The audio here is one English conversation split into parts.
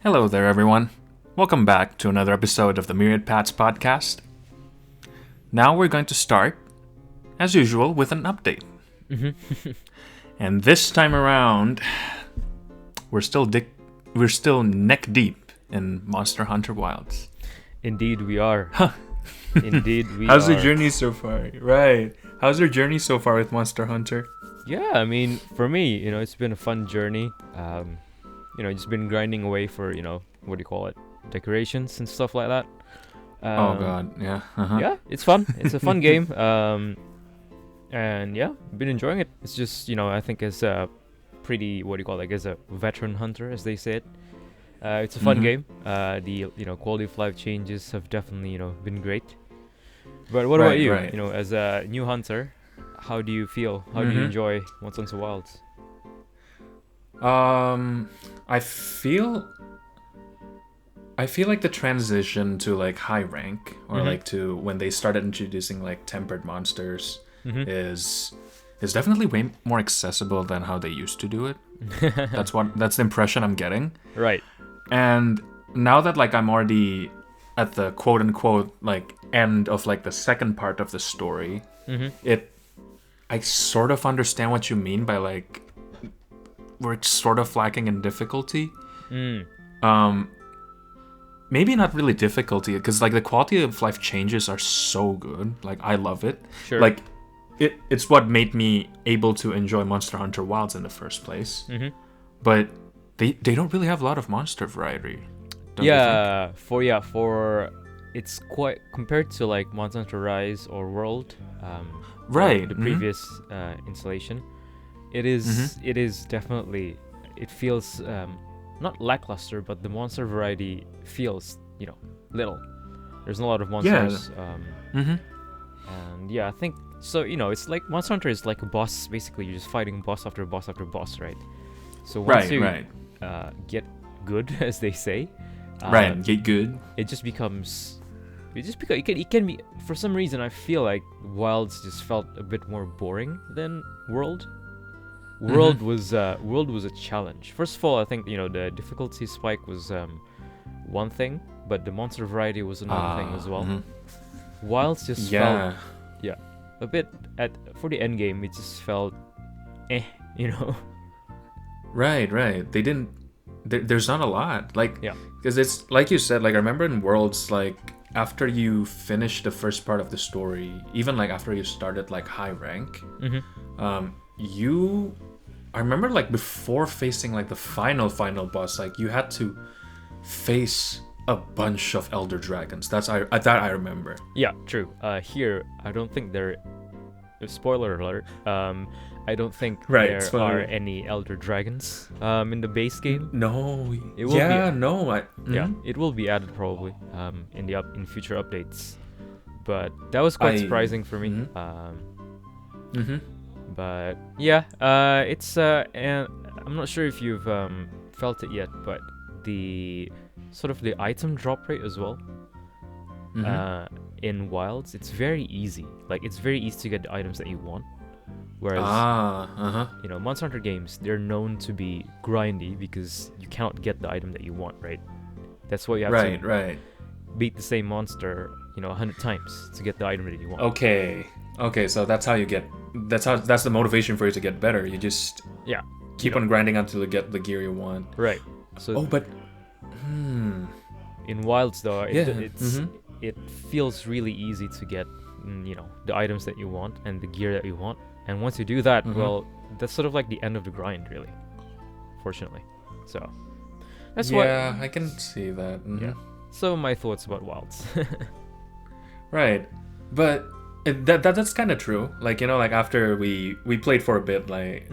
Hello there, everyone. Welcome back to another episode of the Myriad Paths podcast. Now we're going to start, as usual, with an update. And this time around, we're still neck deep in Monster Hunter Wilds. Indeed, we are. Indeed, we How's are. your journey so far? Right. How's your journey so far with Monster Hunter? Yeah, I mean, for me, it's been a fun journey. Just been grinding away for, what do you call it? Decorations and stuff like that. Oh god, yeah. Yeah, it's fun. It's a fun game. And yeah, been enjoying it. It's just, I think as a pretty, what do you call it? As a veteran hunter, as they said. It's a fun game. The quality of life changes have definitely been great. But what about you? Right. As a new hunter, how do you feel? How do you enjoy Monster Hunter Wilds? I feel like the transition to like high rank or like to when they started introducing like tempered monsters is definitely way more accessible than how they used to do it. That's the impression I'm getting. Right. And now that like I'm already at the quote unquote like end of like the second part of the story, I sort of understand what you mean by like we're sort of lacking in difficulty. Maybe not really difficulty, because like the quality of life changes are so good. Like I love it. Sure. Like it's what made me able to enjoy Monster Hunter Wilds in the first place. But they don't really have a lot of monster variety. Don't you think? For it's quite compared to like Monster Hunter Rise or World, Right. the previous installation. It is definitely, it feels not lackluster, but the monster variety feels little. There's not a lot of monsters. And yeah, I think so. It's like Monster Hunter is like a boss. Basically, you're just fighting boss after boss after boss, right? So once you get good, as they say, Get good. it just becomes. It can be, for some reason I feel like Wilds just felt a bit more boring than World. World was a challenge. First of all, I think the difficulty spike was one thing, but the monster variety was another thing as well. Wilds just felt a bit for the end game. It just felt Right. They didn't. There's not a lot. Because it's like you said. Like I remember in Worlds, like after you finish the first part of the story, even like after you started like high rank, I remember like before facing like the final boss, like you had to face a bunch of elder dragons. That I remember. Yeah, true. Here I don't think there. Spoiler alert. I don't think there are any elder dragons in the base game. No. It will it will be added probably in future updates. But that was quite surprising for me. But yeah, it's and I'm not sure if you've felt it yet, but the sort of the item drop rate as well. In Wilds, it's very easy. Like it's very easy to get the items that you want. Whereas Monster Hunter games, they're known to be grindy because you cannot get the item that you want, right? That's why you have to beat the same monster, 100 times to get the item that you want. Okay, so that's how you get. That's the motivation for you to get better. You just keep on grinding until you get the gear you want. Right. So. In Wilds though, it feels really easy to get, the items that you want and the gear that you want. And once you do that, well, that's sort of like the end of the grind, really. Fortunately, so that's why. Yeah, I can see that. Yeah. So my thoughts about Wilds. Right, but that's kind of true. Like like after we played for a bit, like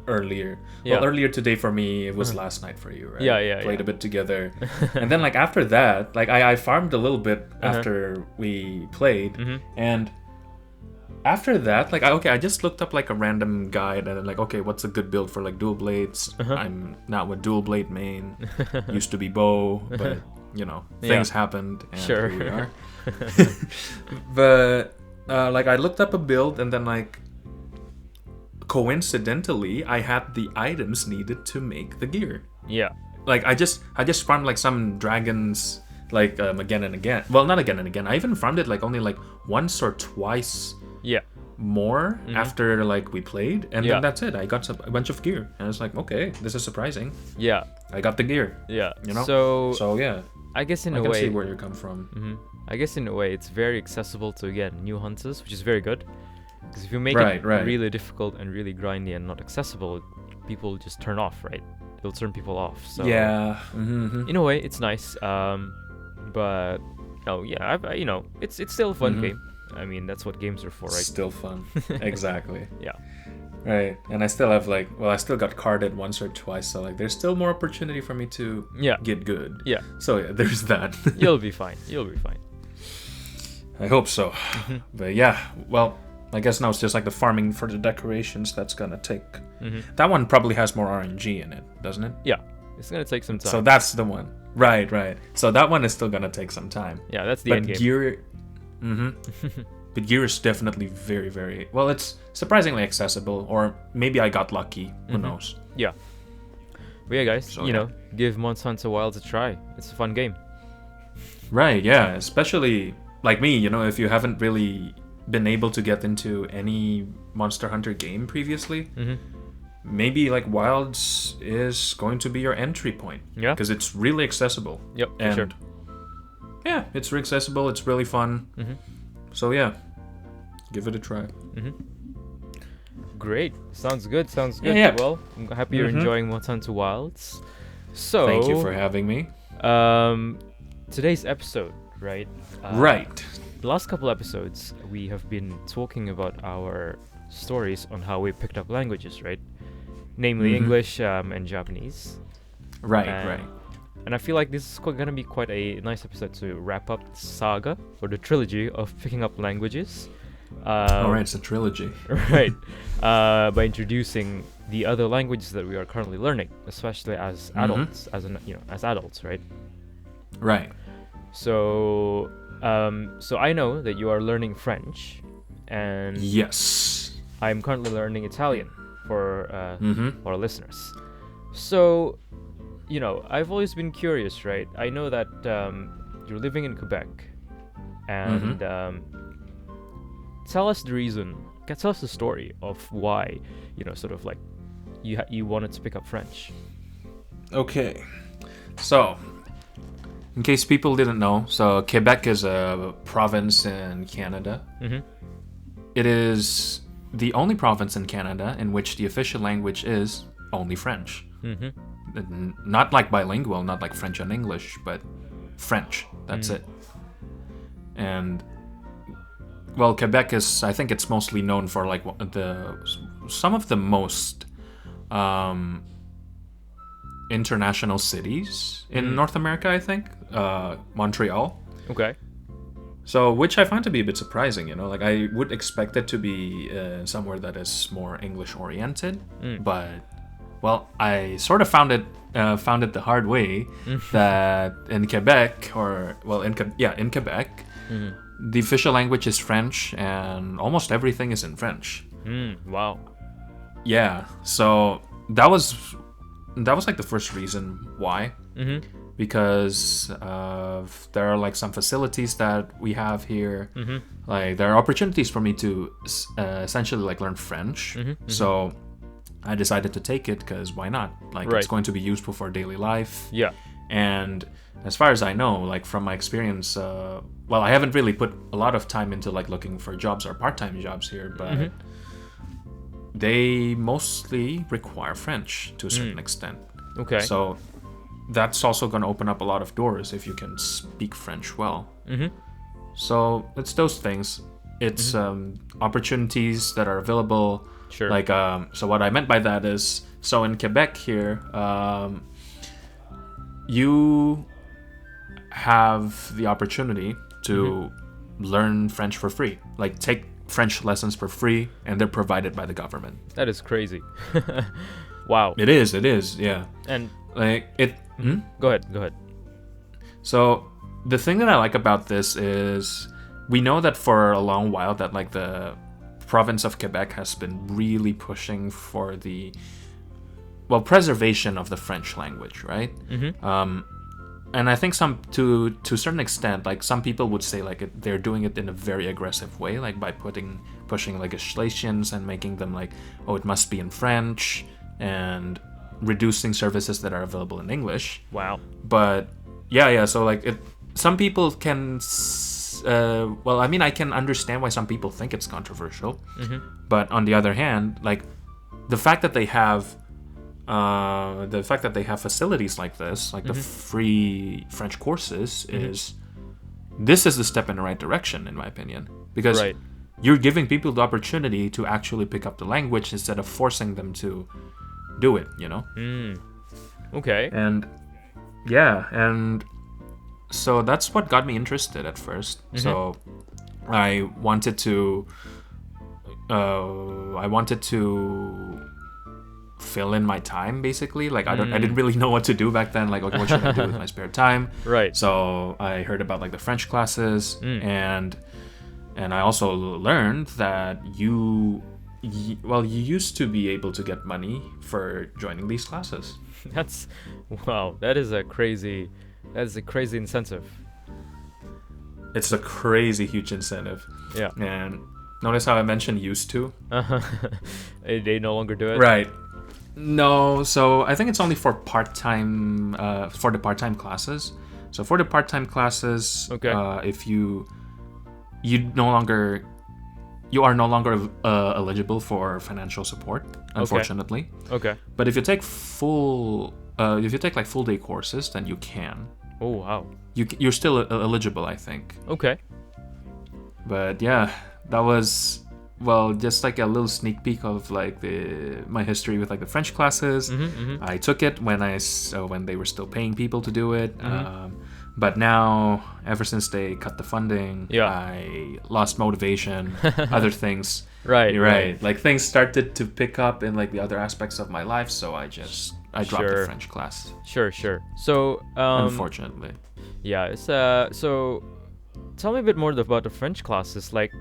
earlier. Yeah. Well, earlier today for me, it was last night for you, right? Yeah. Played a bit together, and then like after that, like I farmed a little bit after we played, and after that, like I just looked up like a random guide and like, okay, what's a good build for like dual blades? I'm not with dual blade main. Used to be bow, but things happened and here we are. But like I looked up a build and then like coincidentally I had the items needed to make the gear. Yeah. like I just farmed like some dragons like again and again. Well, not again and again. I even farmed it like only like once or twice. Yeah. More after like we played, and Yeah. then that's it. I got a bunch of gear, and I was like, okay, this is surprising. Yeah. I got the gear. Yeah. You know. So yeah, I guess in I a can way, see where you come from. I guess in a way, it's very accessible to again new hunters, which is very good. Because if you make Right, it right. really difficult and really grindy and not accessible, people just turn off, right? It'll turn people off. So Yeah. in a way, it's nice. But no, yeah, you know, it's still a fun game. I mean, that's what games are for, right? Still fun. Exactly. Yeah. Right. And I still have like, well, I still got carded once or twice, so like, there's still more opportunity for me to get good. Yeah. So yeah, there's that. You'll be fine. You'll be fine. I hope so. But yeah, well, I guess now it's just like the farming for the decorations that's gonna take. That one probably has more RNG in it, doesn't it? Yeah. It's gonna take some time. So that's the one. Right, right. So that one is still gonna take some time. Yeah, that's the end game. Gear, but gear is definitely very, very well. It's surprisingly accessible, or maybe I got lucky. Who knows? Yeah. But yeah, guys, So, you know, give Monster Hunter Wilds a try. It's a fun game. Right. Yeah. Especially like me, you know, if you haven't really been able to get into any Monster Hunter game previously, maybe like Wilds is going to be your entry point. Yeah. Because it's really accessible. Yep, for And sure. yeah, it's really accessible. It's really fun. So yeah, give it a try. Great. Sounds good. Sounds good. Yeah. Well, I'm happy you're enjoying Monster Hunter Wilds. So Thank you for having me. Today's episode, right? Right. The last couple episodes, we have been talking about our stories on how we picked up languages, right? Namely English and Japanese. Right, And- right. And I feel like this is going to be quite a nice episode to wrap up the saga or the trilogy of picking up languages. Alright, it's a trilogy. Right. By introducing the other languages that we are currently learning, especially as adults, as adults, right? Right. So, so I know that you are learning French, and Yes. I'm currently learning Italian for our listeners. So, you know, I've always been curious, right? I know that you're living in Quebec, and tell us the story of why, you know, sort of like you wanted to pick up French. Okay. So, in case people didn't know, so Quebec is a province in Canada. It is the only province in Canada in which the official language is only French. Not like bilingual, not like French and English, but French. That's it. And well, Quebec is, I think it's mostly known for like some of the most international cities in North America, I think. Montreal. Okay. So, which I find to be a bit surprising, you know, like I would expect it to be somewhere that is more English oriented, but well, I sort of found it the hard way that in Quebec, in Quebec, the official language is French, and almost everything is in French. Wow. Yeah, so that was like the first reason why. Because there are like some facilities that we have here. Like there are opportunities for me to essentially like learn French. So I decided to take it because why not? Like it's going to be useful for daily life. Yeah. And as far as I know, like from my experience, well, I haven't really put a lot of time into like looking for jobs or part-time jobs here, but they mostly require French to a certain extent. Okay. So that's also going to open up a lot of doors if you can speak French well. So it's those things. It's opportunities that are available. Sure. Like, so what I meant by that is, so in Quebec here, you have the opportunity to learn French for free. Like, take French lessons for free, and they're provided by the government. That is crazy. Wow. It is, yeah. And like it. Go ahead. So the thing that I like about this is we know that for a long while that like the province of Quebec has been really pushing for the preservation of the French language, right? And I think to a certain extent, like some people would say like they're doing it in a very aggressive way, like by pushing legislations and making them like, oh, it must be in French, and reducing services that are available in English. Wow. But yeah. So like some people can. I can understand why some people think it's controversial, but on the other hand, like the fact that they have facilities like this, like the free French courses, this is the step in the right direction, in my opinion, because you're giving people the opportunity to actually pick up the language instead of forcing them to do it, you know? Okay. And so that's what got me interested at first. So I wanted to fill in my time, basically. Like I didn't really know what to do back then. Like, okay, what should I do with my spare time? Right. So I heard about like the French classes, and I also learned that you used to be able to get money for joining these classes. That is a crazy incentive. It's a crazy huge incentive. Yeah. And notice how I mentioned used to? They no longer do it? Right. No, so I think it's only for part-time, for the part-time classes. So for the part-time classes, if you are no longer eligible for financial support, unfortunately. Okay. But if you take full day courses, then you can. Oh wow. You're still eligible, I think. Okay. But yeah, that was just like a little sneak peek of like my history with like the French classes. I took it when they were still paying people to do it. But now, ever since they cut the funding, I lost motivation. Other things. Right. Like things started to pick up in like the other aspects of my life, so I dropped the French class. Sure. So unfortunately. Yeah. It's so tell me a bit more about the French classes. Like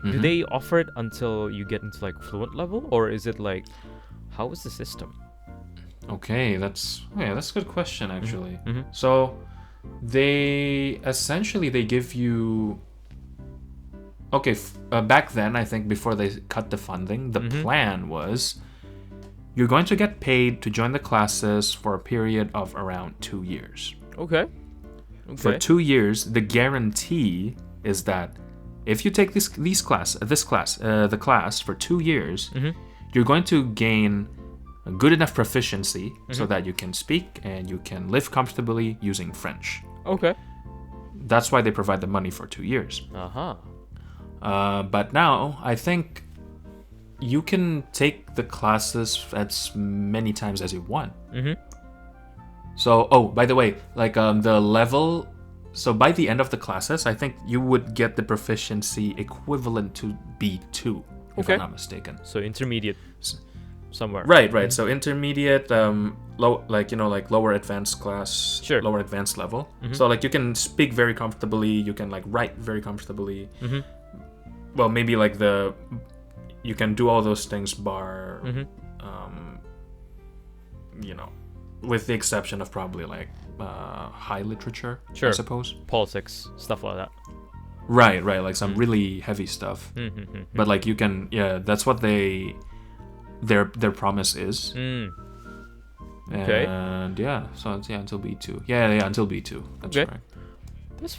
do they offer it until you get into like fluent level, or is it like, how is the system? Okay, that's a good question actually. So they give you back then, I think before they cut the funding, the plan was you're going to get paid to join the classes for a period of around 2 years. Okay. For 2 years, the guarantee is that if you take the class for 2 years, you're going to gain a good enough proficiency so that you can speak and you can live comfortably using French. Okay. That's why they provide the money for 2 years. But now, I think you can take the classes as many times as you want. So, by the way, like the level... So by the end of the classes, I think you would get the proficiency equivalent to B2, if I'm not mistaken. So intermediate somewhere. Right. So intermediate, lower advanced class, lower advanced level. So like you can speak very comfortably, you can like write very comfortably. Well, maybe like you can do all those things bar, with the exception of probably like high literature, I suppose. Politics, stuff like that. Right, like some really heavy stuff. But like you can, that's what their promise is. Okay. And so until B2. Yeah, until B2. That's correct. That's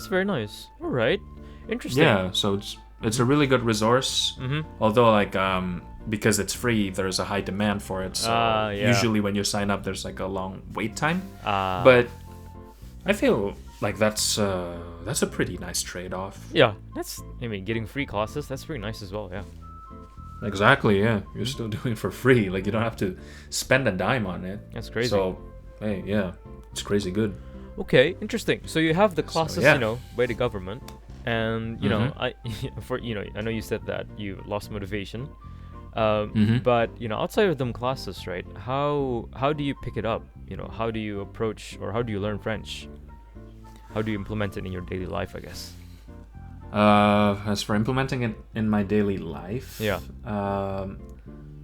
very nice. All right. Interesting. Yeah, so it's a really good resource. Although like because it's free, there's a high demand for it. So usually when you sign up, there's like a long wait time. But I feel like that's a pretty nice trade-off. Yeah, getting free classes, that's pretty nice as well. Yeah. Exactly. Yeah, you're still doing it for free. Like you don't have to spend a dime on it. That's crazy. So hey, yeah, it's crazy good. Okay, interesting. So you have the classes, by the government, and I know you said that you lost motivation. But outside of them classes, right? How do you pick it up? How do you approach, or how do you learn French? How do you implement it in your daily life, I guess? As for implementing it in my daily life,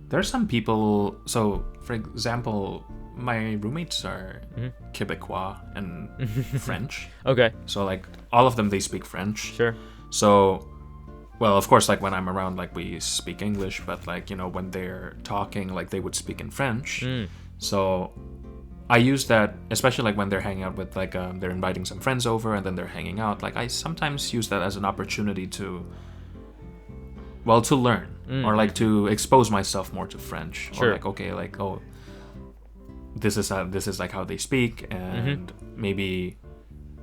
there are some people. So, for example, my roommates are Quebecois and French. Okay. So like all of them, they speak French. Sure. So, well, of course, like when I'm around, like we speak English, but like, you know, when they're talking, like they would speak in French. So I use that, especially like when they're hanging out with like they're inviting some friends over and then they're hanging out. Like I sometimes use that as an opportunity to, well, to learn or like to expose myself more to French. Sure. Or like, okay, like, oh, this is like how they speak, and maybe,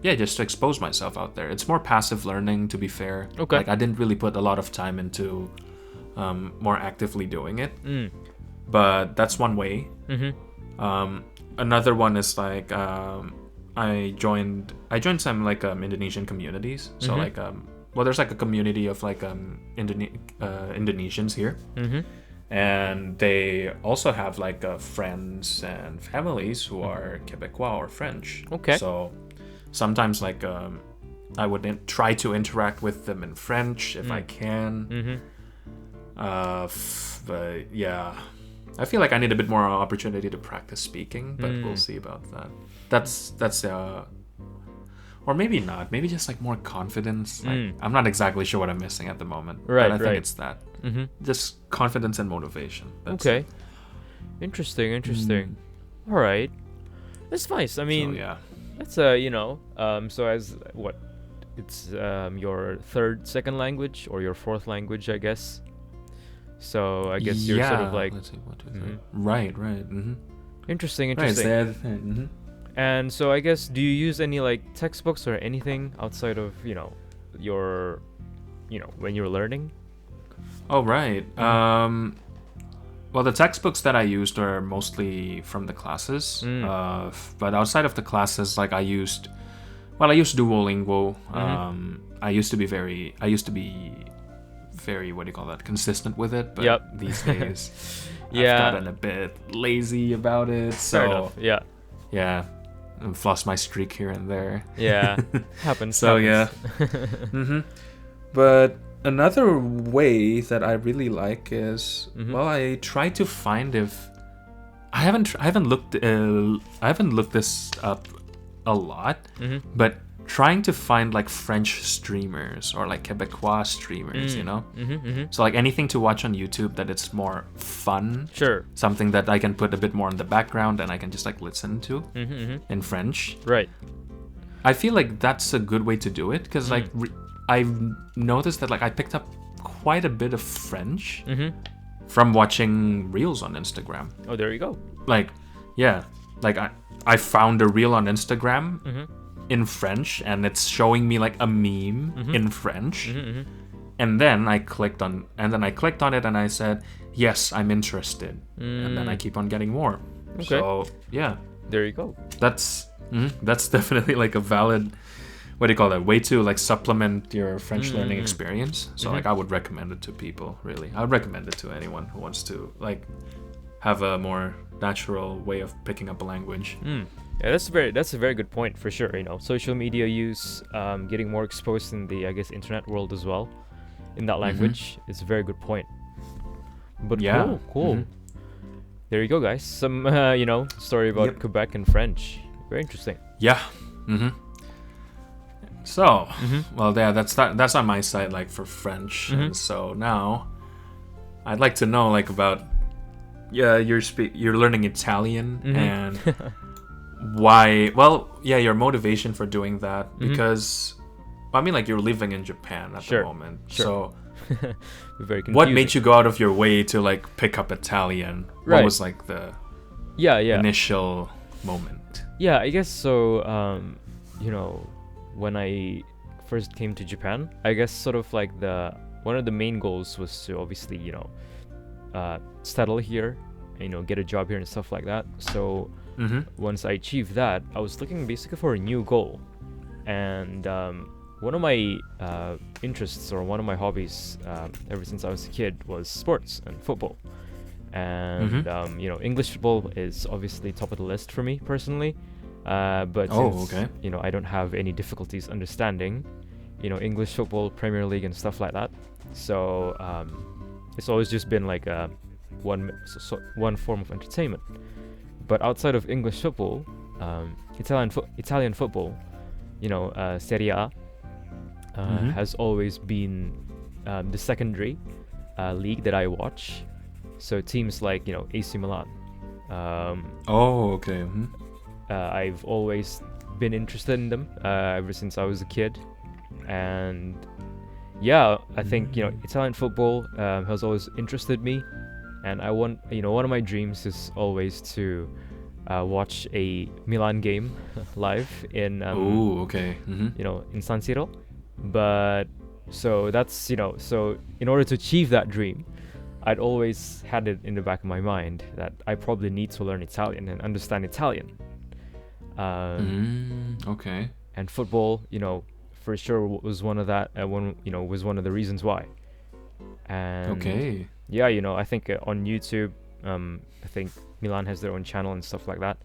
yeah, just to expose myself out there. It's more passive learning, to be fair. Okay. Like I didn't really put a lot of time into more actively doing it, but that's one way. Another one is like I joined some like Indonesian communities. So like well, there's like a community of like Indonesians here. And they also have like friends and families who are Quebecois or French. Okay. So sometimes like I would try to interact with them in French if I can. But yeah, I feel like I need a bit more opportunity to practice speaking, but we'll see about that. That's or maybe not. Maybe just like more confidence. Like, I'm not exactly sure what I'm missing at the moment. Right, But I think right. it's that. Just confidence and motivation. That's Okay. it. Interesting. All right. That's nice. I mean, So, yeah. that's you know, so as what? It's your second language or your fourth language, I guess. So I guess you're sort of like Let's see, 1, 2, 3. Right. interesting. Right. It's the other thing. And so I guess, do you use any like textbooks or anything outside of, you know, your, you know, when you're learning? Oh, right. Well, the textbooks that I used are mostly from the classes. But outside of the classes, like I used Duolingo. I used to be very, what do you call that? Consistent with it. But these days, Yeah. I've gotten a bit lazy about it. So Fair enough. yeah, I've lost my streak here and there. Yeah. Happens. So happens. But another way that I really like is, well, I try to find if I haven't looked this up a lot, but trying to find like French streamers or like Quebecois streamers, you know. So like anything to watch on YouTube that it's more fun, Sure. something that I can put a bit more in the background and I can just like listen to in French. Right. I feel like that's a good way to do it because like I've noticed that like I picked up quite a bit of French from watching reels on Instagram. Oh, there you go. Like, yeah, like I found a reel on Instagram in French and it's showing me like a meme in French. And then I clicked on it and I said, yes, I'm interested. And then I keep on getting more. Okay. So yeah, There you go. that's definitely like a valid, what do you call that, way to like supplement your French learning experience. So like I would recommend it to people, really. I would recommend it to anyone who wants to like have a more natural way of picking up a language. Yeah, that's a very good point for sure. You know, social media use, getting more exposed in the, I guess, internet world as well, in that language is a very good point. But Yeah. cool. There you go, guys. Some you know, story about Quebec and French. Very interesting. Yeah. So, well, yeah, that's on my side, like for French. And so now, I'd like to know like about, you're learning Italian and why? Well, yeah, your motivation for doing that because, I mean, like you're living in Japan at the moment. Sure. So, Very confusing. what made you go out of your way to like pick up Italian? Right. What was like the initial moment? Yeah, I guess so. You know, when I first came to Japan, I guess sort of like one of the main goals was to obviously, you know, settle here, you know, get a job here and stuff like that. So once I achieved that, I was looking basically for a new goal. And one of my interests or one of my hobbies ever since I was a kid was sports and football. And you know, English football is obviously top of the list for me personally. But since, you know, I don't have any difficulties understanding, you know, English football, Premier League and stuff like that. So it's always just been like a one form of entertainment. But outside of English football, Italian football, Serie A, has always been the secondary league that I watch. So teams like AC Milan. Okay. I've always been interested in them ever since I was a kid, and yeah, I think Italian football has always interested me, and I want one of my dreams is always to watch a Milan game live in okay. in San Siro. But so that's so in order to achieve that dream, I'd always had it in the back of my mind that I probably need to learn Italian and understand Italian. Okay. And football, for sure was one of was one of the reasons why. And Okay. yeah, I think on YouTube, I think Milan has their own channel and stuff like that,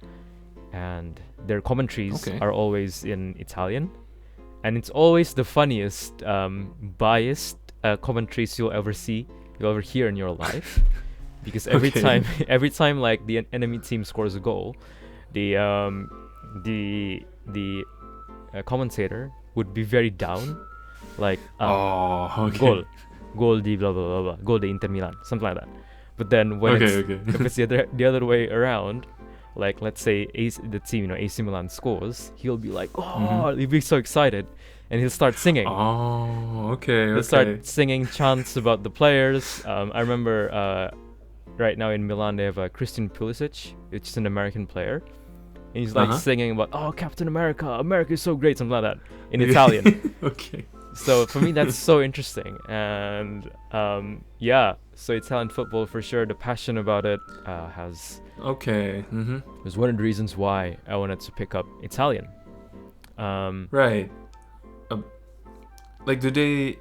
and their commentaries are always in Italian, and it's always the funniest, biased commentaries you'll ever hear in your life, because every time like the enemy team scores a goal, the commentator would be very down, like goal di blah blah blah blah, goal di Inter Milan, something like that. But then when if it's the other way around, like let's say the team AC Milan scores, he'll be like he'll be so excited, and he'll start singing. He'll start singing chants about the players. I remember right now in Milan they have Christian Pulisic, which is an American player. And he's like singing about, Captain America, America is so great, something like that, in Italian. Okay. So for me, that's so interesting. And so Italian football, for sure, the passion about it was one of the reasons why I wanted to pick up Italian. Right. Like, do they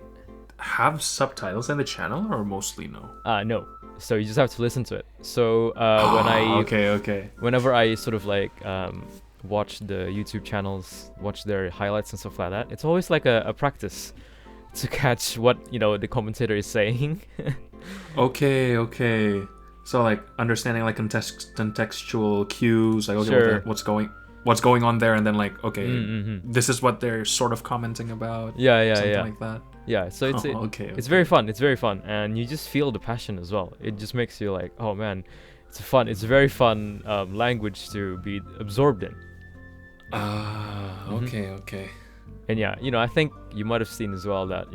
have subtitles in the channel, or mostly no? No. So you just have to listen to it. So whenever I sort of like watch the YouTube channels, watch their highlights and stuff like that, it's always like a practice to catch what the commentator is saying. Okay. So like understanding like contextual cues, like what's going on there, and then like this is what they're sort of commenting about. Something like that. Yeah, so it's very fun. It's very fun, and you just feel the passion as well. It just makes you like, oh man, it's a very fun language to be absorbed in. Okay. And yeah, I think you might have seen as well that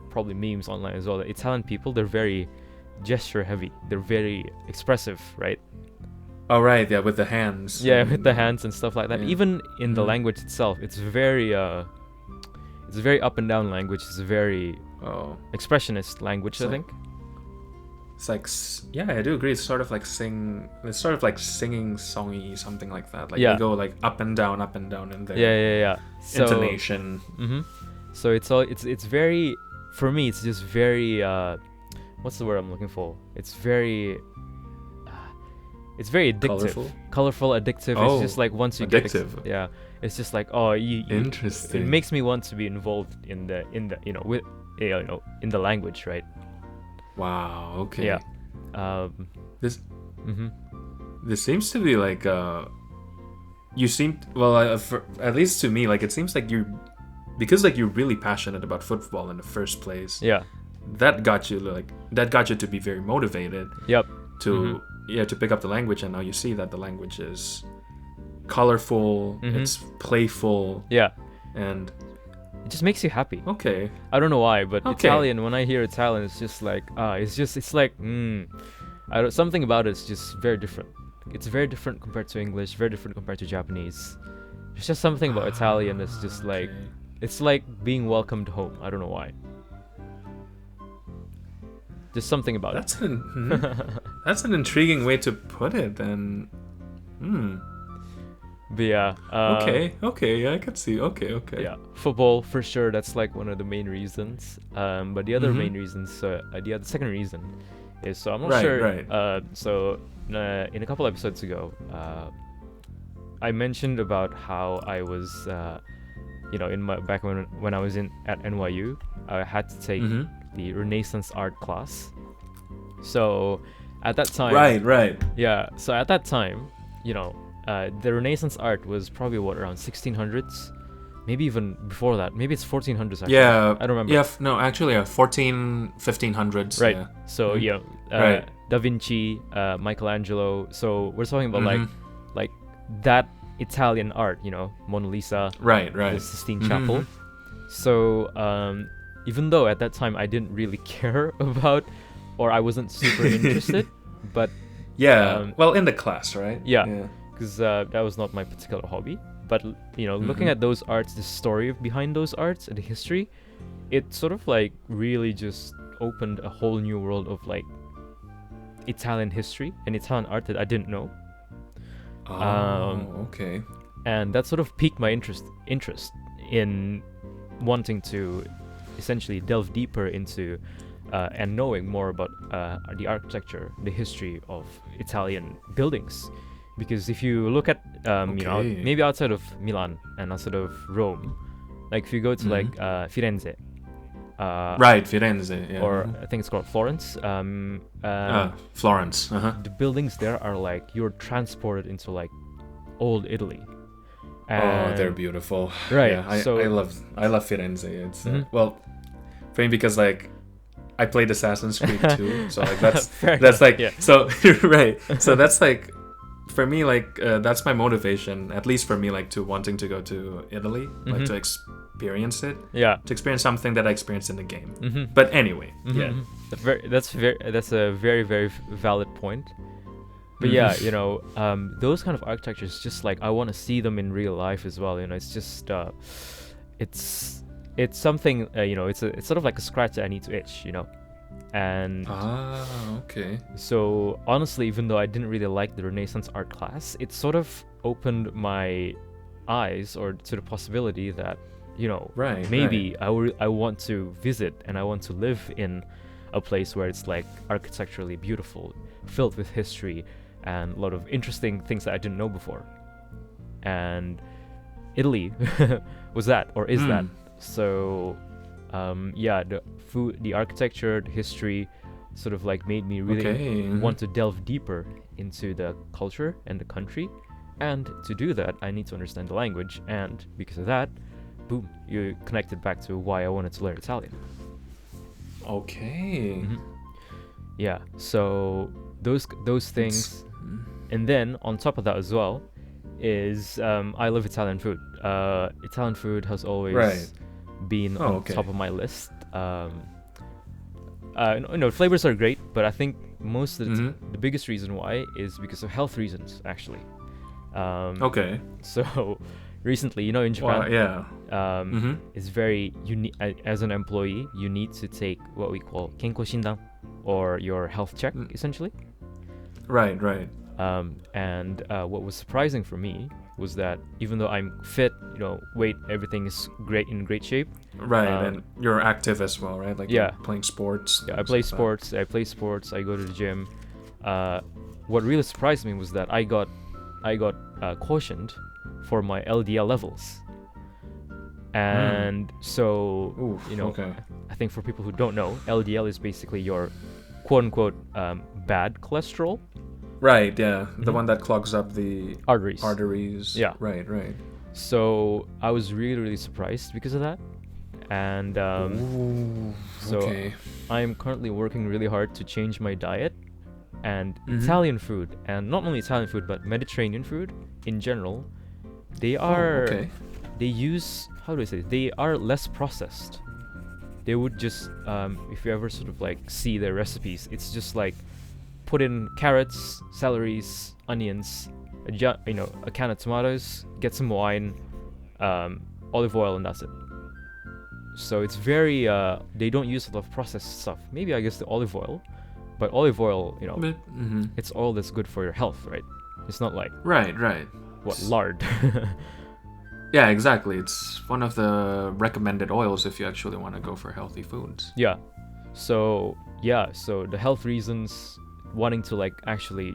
probably memes online as well, that Italian people, they're very gesture heavy. They're very expressive, right? Oh right, yeah, with the hands. Yeah, with the hands and stuff like that. Yeah. Even in the language itself, it's very up and down language. It's a very expressionist language, I think. It's like, yeah, I do agree. It's sort of like singing songy, something like that. Like they go like up and down in their intonation. So it's very, for me, it's just very what's the word I'm looking for? It's very addictive. Colorful, addictive. It's just like once you get it's just like interesting. It makes me want to be involved in the in the language, right? Wow. Okay. Yeah. This seems to be like you seem at least to me, like it seems like because you're really passionate about football in the first place. Yeah. That got you to be very motivated. Yep. To pick up the language, and now you see that the language is colorful, it's playful. Yeah. And it just makes you happy. Okay. I don't know why, but Italian, when I hear Italian, it's just like it's like something about it is just very different. It's very different compared to English, very different compared to Japanese. There's just something about Italian that's just like, it's like being welcomed home. I don't know why. There's something about it. That's an intriguing way to put it, and But yeah. Okay, I could see. Okay. Yeah, football for sure. That's like one of the main reasons. But the other main reasons, the second reason is, so I'm not sure. Right. So in a couple episodes ago, I mentioned about how I was, in my back when I was at NYU, I had to take the Renaissance art class. So At that time, Right. yeah. So at that time, the Renaissance art was probably around 1600s, maybe even before that. Maybe it's 1400s actually. Yeah. I don't remember. Yeah, no, actually, 1500s. Right. Yeah. So Right. Da Vinci, Michelangelo. So we're talking about Mhm. like that Italian art. Mona Lisa, Right. the Sistine Chapel. So even though at that time I didn't really care about, or I wasn't super interested, but Yeah. Well, in the class, right? yeah. Because that was not my particular hobby. But looking at those arts, the story behind those arts and the history, it sort of like really just opened a whole new world of like Italian history and Italian art that I didn't know. Okay. And that sort of piqued my interest in wanting to essentially delve deeper into and knowing more about the architecture, the history of Italian buildings. Because if you look at maybe outside of Milan and outside of Rome, like if you go to like Firenze, Right, Firenze, yeah. or I think it's called Florence. Florence. The buildings there are like you're transported into like old Italy. They're beautiful. Right. Yeah, I love Firenze. It's well, for me because like I played Assassin's Creed 2, so like that's like so right. So that's like for me like that's my motivation, at least for me, like to wanting to go to Italy, like to experience it. Yeah. To experience something that I experienced in the game. But anyway, yeah. That's a very very valid point. But yeah, those kind of architectures, just like I want to see them in real life as well. It's just it's something it's sort of like a scratch that I need to itch, and okay. So honestly, even though I didn't really like the Renaissance art class, it sort of opened my eyes or to the possibility that maybe I want to visit and I want to live in a place where it's like architecturally beautiful, filled with history and a lot of interesting things that I didn't know before. And Italy was that, or is that. So the food, the architecture, the history sort of like made me really want to delve deeper into the culture and the country. And to do that, I need to understand the language, and because of that, boom, you connected back to why I wanted to learn Italian. Okay. Yeah, so those things, and then on top of that as well is I love Italian food. Italian food has always been on top of my list. Flavors are great, but I think most of the biggest reason why is because of health reasons, actually. So recently, in Japan, it's very unique. As an employee, you need to take what we call kenko shindan, or your health check, essentially. Right. And what was surprising for me was that even though I'm fit, weight, everything is in great shape. Right, and you're active as well, right? Like you're playing sports. Yeah, I play sports. I go to the gym. What really surprised me was that I got cautioned for my LDL levels. And so, I think for people who don't know, LDL is basically your quote-unquote bad cholesterol. Right, yeah. The one that clogs up the arteries. Yeah. Right. So I was really, really surprised because of that. And I'm currently working really hard to change my diet. And Italian food, and not only Italian food, but Mediterranean food in general, they are... They use... How do I say it? They are less processed. They would just... if you ever sort of like see their recipes, it's just like... Put in carrots, celeries, onions, a can of tomatoes, get some wine, olive oil, and that's it. So it's very they don't use a lot of processed stuff. Maybe I guess the olive oil, but olive oil, it's oil that's good for your health, right? It's not like right. What, lard? Yeah, exactly. It's one of the recommended oils if you actually want to go for healthy foods. Yeah. So the health reasons, wanting to like actually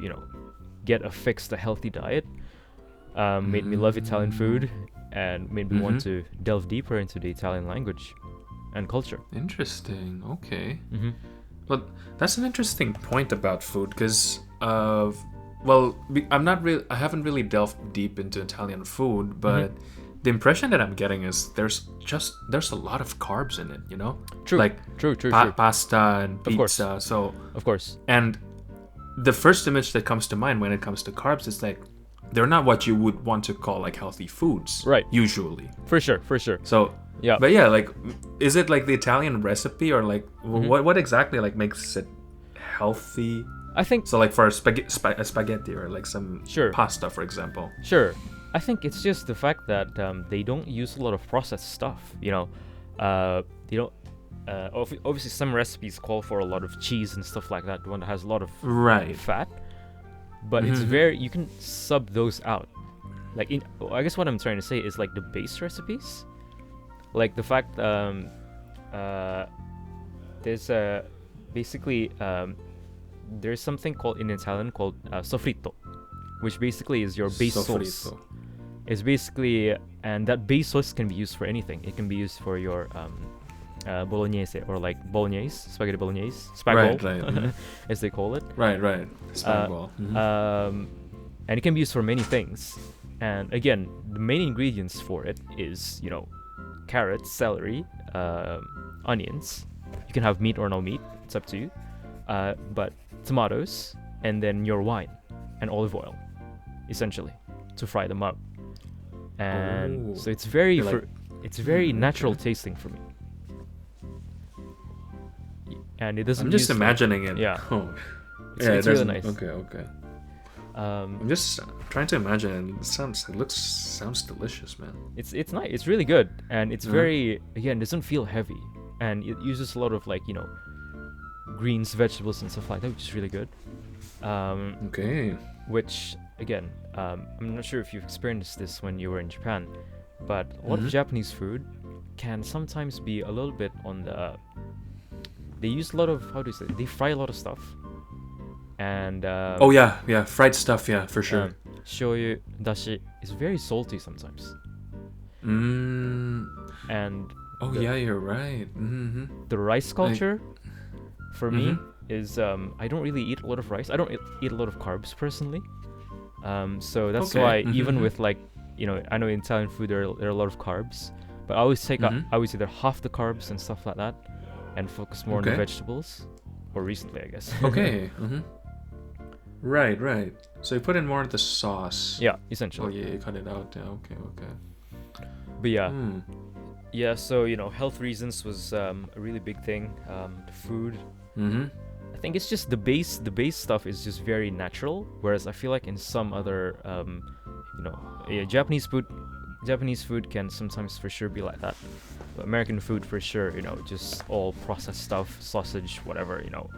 get a healthy diet made me love Italian food and made me want to delve deeper into the Italian language and culture. Interesting. Okay. Well, that's an interesting point about food because I haven't really delved deep into Italian food, but the impression that I'm getting is there's a lot of carbs in it, you know? True. Like True. pasta and Of course. pizza. So Of course. and the first image that comes to mind when it comes to carbs is like they're not what you would want to call like healthy foods, Right. Usually. For sure. So Yeah. but yeah, like, is it like the Italian recipe or like what exactly like makes it healthy? I think So like for a spaghetti or like some Sure. pasta, for example. Sure. I think it's just the fact that they don't use a lot of processed stuff. You know, they don't. Obviously, some recipes call for a lot of cheese and stuff like that. The one that has a lot of Right. fat, but it's you can sub those out. Like I guess what I'm trying to say is like the base recipes, like the fact there's basically there's something called in Italian called soffritto, which basically is your base sauce. It's basically, and that base sauce can be used for anything. It can be used for your bolognese or like bolognese, spaghetti bolognese, spag Right. as they call it. Right. Spag bol. And it can be used for many things. And again, the main ingredients for it is, you know, carrots, celery, onions. You can have meat or no meat. It's up to you. But tomatoes, and then your wine and olive oil, essentially, to fry them up. And so it's very it's very natural tasting for me. And it doesn't. I'm just imagining it. Yeah. Oh. It's really nice. Okay. I'm just trying to imagine. It sounds delicious, man. It's nice. It's really good, and it's very again doesn't feel heavy, and it uses a lot of like, you know, greens, vegetables, and stuff like that, which is really good. Okay. Which again, I'm not sure if you've experienced this when you were in Japan, but a lot of Japanese food can sometimes be a little bit on the. They use a lot of they fry a lot of stuff, and fried stuff, yeah, for sure. Shoyu, dashi is very salty sometimes. And you're right. The rice culture for me is I don't really eat a lot of rice. I don't eat a lot of carbs personally. So that's why even with like, you know, I know in Italian food there are a lot of carbs, but I always take I always either half the carbs and stuff like that, and focus more on the vegetables. Or recently, I guess. Okay. Right. So you put in more of the sauce. Yeah, essentially. Oh yeah, you cut it out. Yeah, okay. But yeah. Yeah, so, you know, health reasons was a really big thing. The food. I think it's just the base stuff is just very natural, whereas I feel like in some other Japanese food can sometimes for sure be like that. But American food for sure, you know, just all processed stuff, sausage, whatever, you know.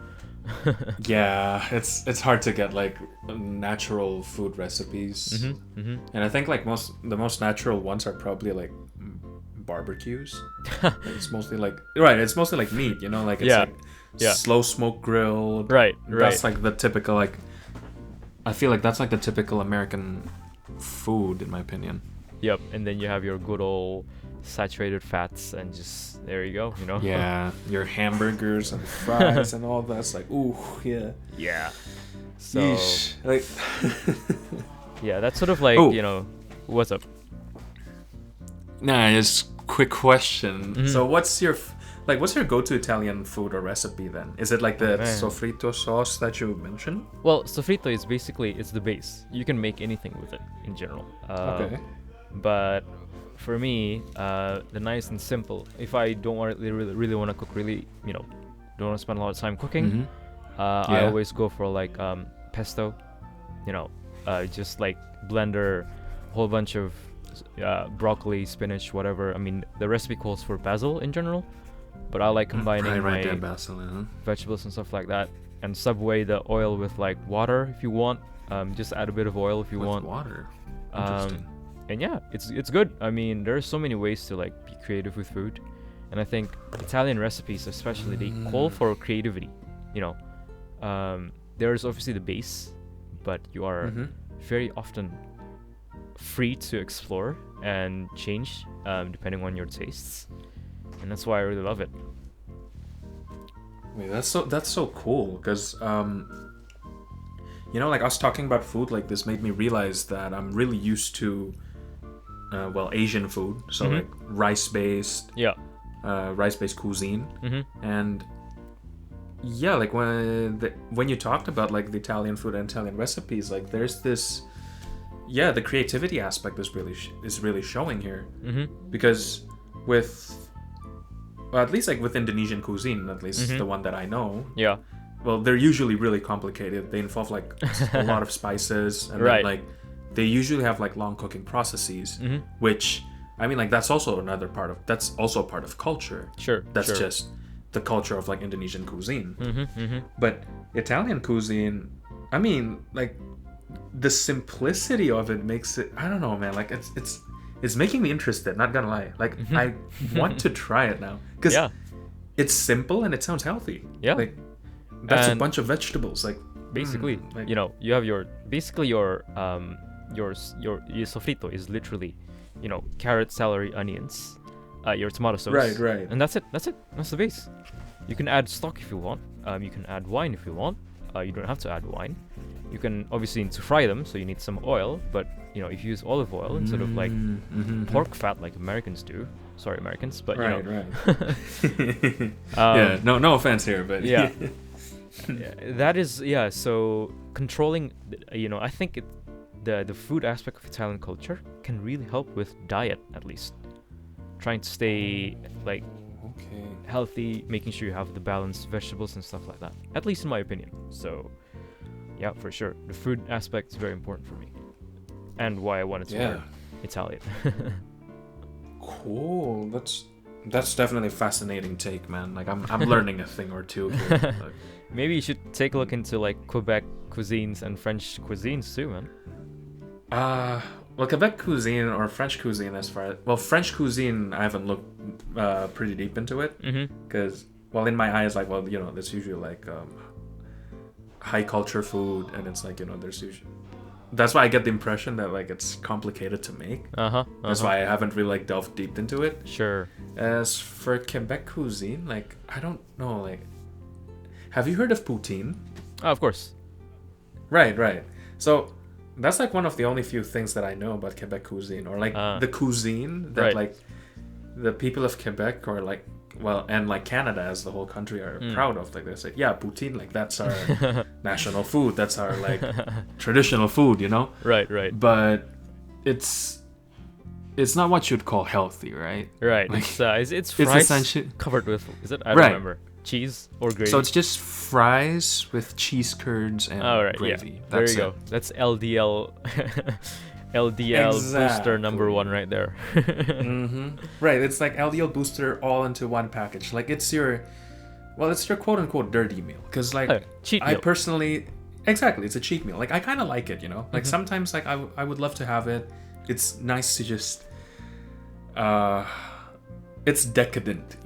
Yeah, it's hard to get like natural food recipes. And I think like the most natural ones are probably like barbecues. It's mostly like meat, you know, like it's like slow smoke grilled. Right. That's like the typical like. I feel like that's like the typical American food, in my opinion. Yep, and then you have your good old saturated fats, and just there you go, you know. Yeah, your hamburgers and fries and all that's like, ooh, yeah. Yeah. So yeesh. Like yeah, that's sort of like, you know, what's up? Nah, just quick question. So what's your go-to Italian food or recipe then? Is it like the sofrito sauce that you mentioned? Well, sofrito is basically it's the base. You can make anything with it in general. Okay. But for me, the nice and simple. If I don't really want to cook, really, you know, don't want to spend a lot of time cooking, I always go for like pesto. You know, just like blender a whole bunch of broccoli, spinach, whatever. I mean, the recipe calls for basil in general, but I like combining my basil, vegetables and stuff like that, and subway the oil with like water if you want. Just add a bit of oil if you want. Water. Interesting. And yeah, it's good. I mean, there are so many ways to like be creative with food, and I think Italian recipes especially, they call for creativity. You know, there's obviously the base, but you are very often free to explore and change depending on your tastes, and that's why I really love it. Wait, that's so cool because like us talking about food like this made me realize that I'm really used to Asian food, so like rice-based cuisine, and yeah, like when you talked about like the Italian food and Italian recipes, like there's this, the creativity aspect is really showing here, because with at least like with Indonesian cuisine, at least the one that I know, well, they're usually really complicated. They involve like a lot of spices, and then like they usually have like long cooking processes, which I mean like that's also a part of culture. That's just the culture of like Indonesian cuisine. But Italian cuisine, I mean like the simplicity of it makes it, I don't know, man, like it's making me interested, not gonna lie. Like I want to try it now because it's simple and it sounds healthy. Like that's a bunch of vegetables, like basically like, you have your sofrito is literally carrot, celery, onions, your tomato sauce, right, and that's the base. You can add stock if you want, you can add wine if you want, you don't have to add wine. You can obviously need to fry them, so you need some oil, but if you use olive oil instead of like pork fat like Americans do, sorry Americans, but right. No offense here, but that is so controlling I think the food aspect of Italian culture can really help with diet, at least trying to stay like healthy, making sure you have the balanced vegetables and stuff like that, at least in my opinion. So yeah, for sure, the food aspect is very important for me, and why I wanted to learn Italian. Cool. That's definitely a fascinating take, man. Like I'm learning a thing or two here. Like, maybe you should take a look into like Quebec cuisines and French cuisines too, man. Well, Quebec cuisine or French cuisine, French cuisine, I haven't looked pretty deep into it, because in my eyes, like, there's usually like high culture food, and it's like there's usually, that's why I get the impression that like it's complicated to make. That's why I haven't really like delved deep into it. Sure. As for Quebec cuisine, like I don't know, like, have you heard of poutine? Oh, of course. Right. So that's like one of the only few things that I know about Quebec cuisine, or like the cuisine that like the people of Quebec, or like and like Canada as the whole country are proud of. Like they say, poutine, like that's our national food, that's our like traditional food, Right. But it's not what you'd call healthy, right? Like, it's fries covered with, is it? I don't remember. Cheese or gravy. So it's just fries with cheese curds and gravy. There you go. That's LDL booster number 1 right there. Right, it's like LDL booster all into one package. Like it's your quote unquote dirty meal, because like cheat I meal. personally, exactly, it's a cheat meal. Like I kind of like it, like sometimes like I would love to have it. It's nice to just it's decadent,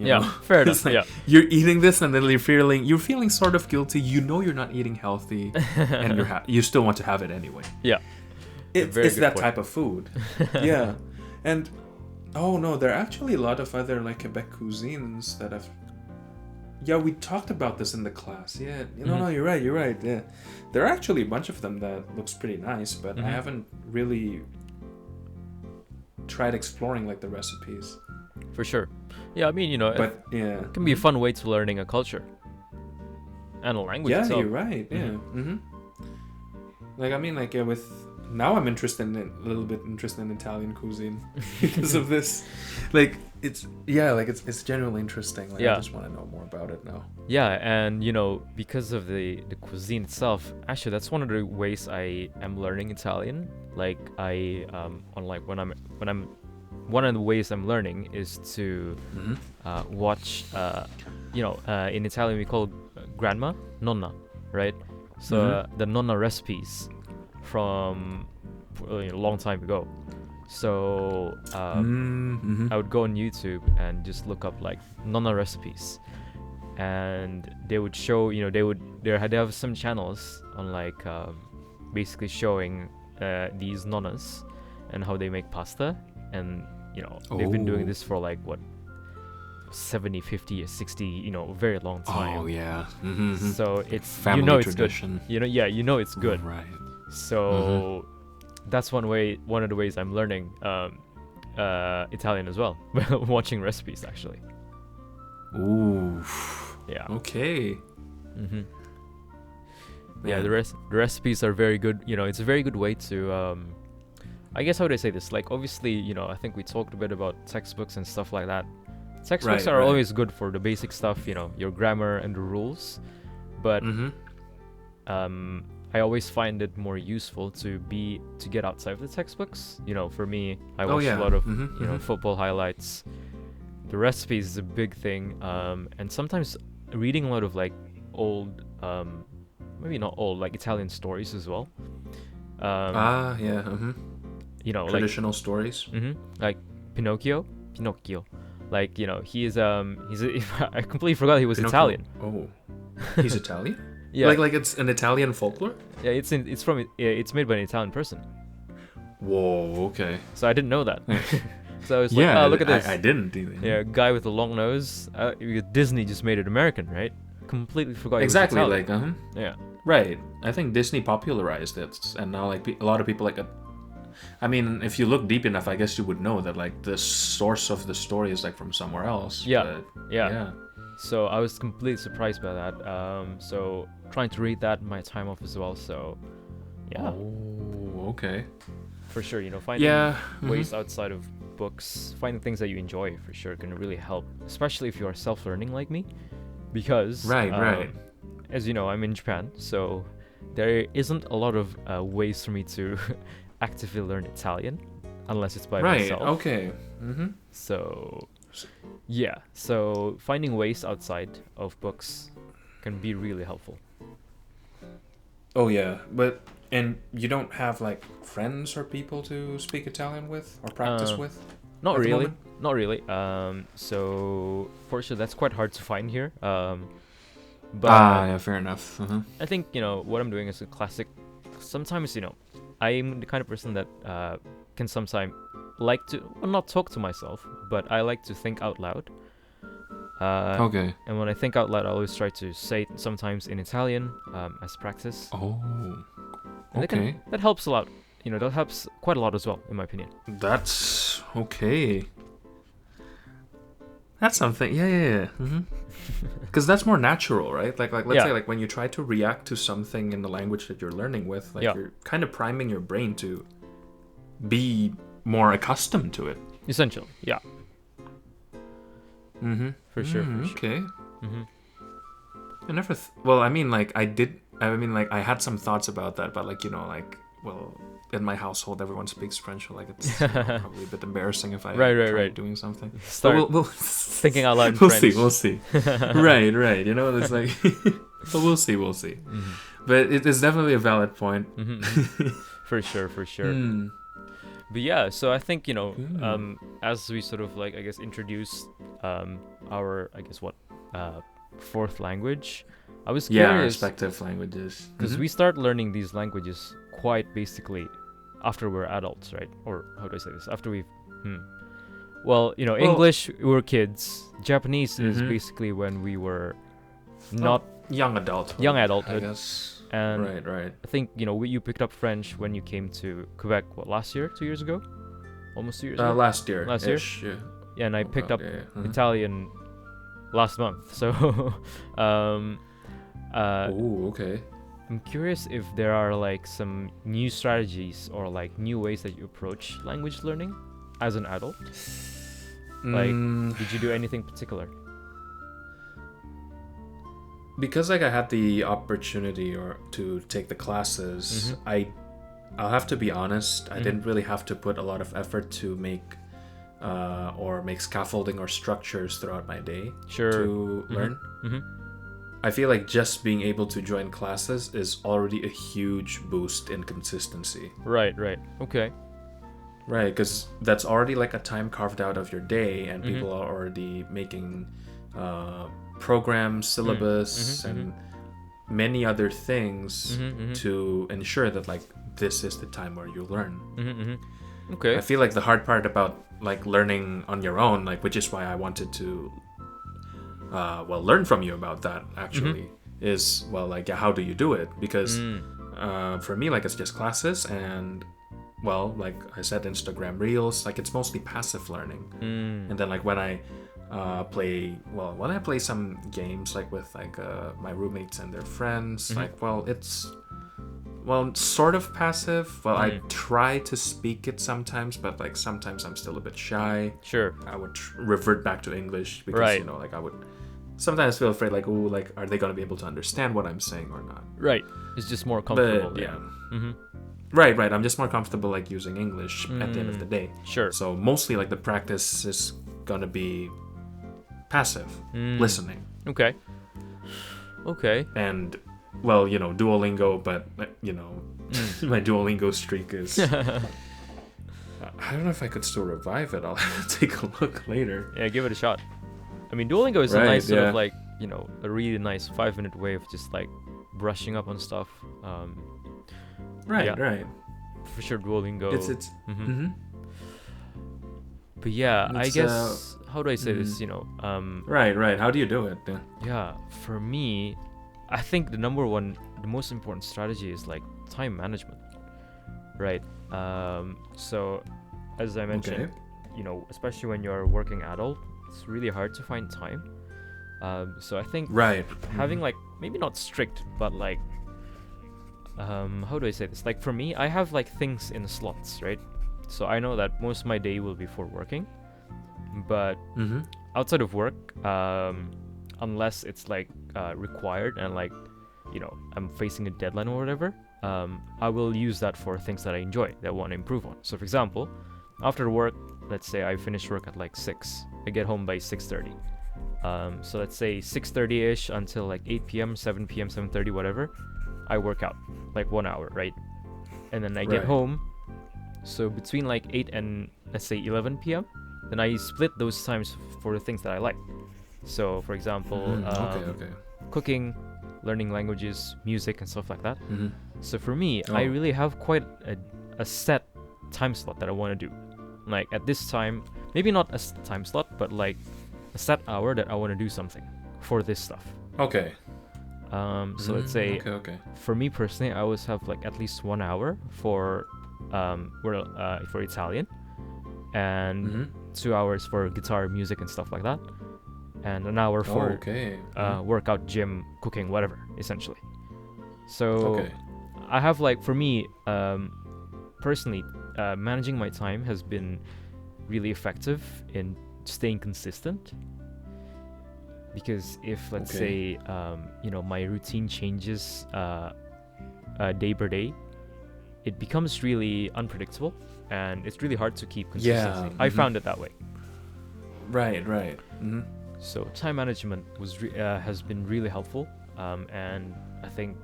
fair enough. Like, you're eating this and then you're feeling sort of guilty. You're not eating healthy, and you still want to have it anyway. It's that type of food. And oh no, there are actually a lot of other like Quebec cuisines that have. We talked about this in the class. No, you're right. Yeah, there are actually a bunch of them that looks pretty nice, but I haven't really tried exploring like the recipes. For sure. I mean, but it can be a fun way to learning a culture and a language itself. You're right. Like I mean, like with now I'm a little bit interested in Italian cuisine because of this. Like it's genuinely interesting. Like I just want to know more about it now. And because of the cuisine itself, actually that's one of the ways I am learning Italian. Like I one of the ways I'm learning is to watch in Italian we call grandma nonna, right? So the nonna recipes from a long time ago. So I would go on YouTube and just look up like nonna recipes, and they would show, they have some channels on like basically showing these nonnas and how they make pasta, and they've been doing this for like 70, 50, or 60, very long time. Oh yeah. Mm-hmm. So it's family it's tradition. good. It's good. Right. So that's one of the ways I'm learning Italian as well. Watching recipes, actually. Ooh. Yeah. Okay. Mm-hmm. Yeah, the recipes are very good. It's a very good way to I guess, how would I say this? Like, obviously, I think we talked a bit about textbooks and stuff like that. Textbooks are always good for the basic stuff, your grammar and the rules. But I always find it more useful to get outside of the textbooks. For me, I watch a lot of football highlights. The recipes is a big thing, and sometimes reading a lot of like old, maybe not old, like Italian stories as well. Traditional stories. Like Pinocchio. Like, he's I completely forgot he was Pinocchio. Italian. Oh, he's Italian? Yeah. Like it's an Italian folklore? Yeah, it's made by an Italian person. Whoa, okay. So I didn't know that. So I was like, oh, look at this. I didn't either. Yeah, a guy with a long nose. Disney just made it American, right? Completely forgot exactly, he was Italian. like, Yeah. Right. I think Disney popularized it, and now like a lot of people like it. I mean, if you look deep enough, I guess you would know that like the source of the story is like from somewhere else. Yeah. But, yeah. So I was completely surprised by that. So trying to read that in my time off as well. So yeah. Oh, okay. For sure, finding ways outside of books, finding things that you enjoy for sure can really help, especially if you are self-learning like me, because right. As you know, I'm in Japan, so there isn't a lot of ways for me to actively learn Italian unless it's by myself. Right. Okay. So yeah, so finding ways outside of books can be really helpful. Oh yeah, and you don't have like friends or people to speak Italian with or practice with? Not really. So fortunately, that's quite hard to find here. But yeah, fair enough. I think what I'm doing is a classic. Sometimes I'm the kind of person that can sometimes like to not talk to myself, but I like to think out loud. Okay. And when I think out loud, I always try to say it sometimes in Italian as practice. Oh. And okay. That helps a lot. That helps quite a lot as well, in my opinion. That's okay. That's something. Yeah. Because that's more natural, right? Like let's say like when you try to react to something in the language that you're learning with, like you're kind of priming your brain to be more accustomed to it. Essential, yeah. For sure. Okay. I never. Well, I mean, like I had some thoughts about that, but like in my household, everyone speaks French, so like it's probably a bit embarrassing if I try doing something. Start we'll thinking out loud in French. We'll see. Right. It's like, but we'll see. But it is definitely a valid point. For sure. But yeah, so I think as we sort of like I guess introduce our fourth language, I was curious. Yeah, respective languages. Because we start learning these languages quite basically after we're adults, right? Or how do I say this? After we've... Well, English, we were kids. Japanese is basically when we were not... young adulthood. I guess. And right. I think, you picked up French when you came to Quebec, last year? 2 years ago? Almost 2 years ago? Last year. Yeah, and I picked up Italian last month. So... okay. I'm curious if there are like some new strategies or like new ways that you approach language learning as an adult. Like, did you do anything particular? Because like I had the opportunity to take the classes, I'll have to be honest. I didn't really have to put a lot of effort to make scaffolding or structures throughout my day to learn. I feel like just being able to join classes is already a huge boost in consistency. Right. Okay. Right, because that's already like a time carved out of your day, and people are already making programs, syllabus, and many other things to ensure that like this is the time where you learn. Okay. I feel like the hard part about like learning on your own, like which is why I wanted to learn from you about that actually is, well, like, how do you do it? Because for me, like, it's just classes and, well, like I said, Instagram Reels, like, it's mostly passive learning. And then, like, when I play some games, like, with, like, my roommates and their friends, like, well, it's, well, sort of passive. Well, I try to speak it sometimes, but, like, sometimes I'm still a bit shy. Sure. I would revert back to English because, you know, like, I would sometimes feel afraid, like, oh, like, are they going to be able to understand what I'm saying or not? Right. It's just more comfortable. But, yeah. Right. I'm just more comfortable, like, using English at the end of the day. Sure. So mostly, like, the practice is going to be passive listening. Okay. And, well, you know, Duolingo, but, you know, my Duolingo streak is... I don't know if I could still revive it. I'll take a look later. Yeah, give it a shot. I mean, Duolingo is a nice sort of, like, you know, a really nice 5-minute way of just, like, brushing up on stuff. Right. For sure, Duolingo. It's But yeah, I guess, how do I say this, you know? Right. How do you do it? Yeah, for me, I think the most important strategy is, like, time management, right? So, as I mentioned, you know, especially when you're a working adult, it's really hard to find time. So I think having, like, maybe not strict, but, like, how do I say this? Like, for me, I have, like, things in slots, right? So I know that most of my day will be for working, but outside of work, unless it's, like, required and, like, you know, I'm facing a deadline or whatever, I will use that for things that I enjoy, that I want to improve on. So, for example, after work, let's say I finish work at, like, 6. I get home by 6:30. So let's say 6:30ish until, like, 8 p.m., 7 p.m., 7:30, whatever, I work out, like, 1 hour, right? And then I get home. So between, like, 8 and, let's say, 11 p.m., then I split those times for the things that I like. So, for example, cooking, learning languages, music, and stuff like that. So for me, I really have quite a set time slot that I want to do. Like, at this time, maybe not a time slot, but, like, a set hour that I want to do something for this stuff. So let's say, for me personally, I always have, like, at least 1 hour for Italian, and 2 hours for guitar, music, and stuff like that, and an hour for workout, gym, cooking, whatever, essentially. So I have, like, for me, personally, managing my time has been really effective in staying consistent. Because if, let's say, you know, my routine changes day by day, it becomes really unpredictable, and it's really hard to keep consistency. I found it that way. Right. So time management has been really helpful, and I think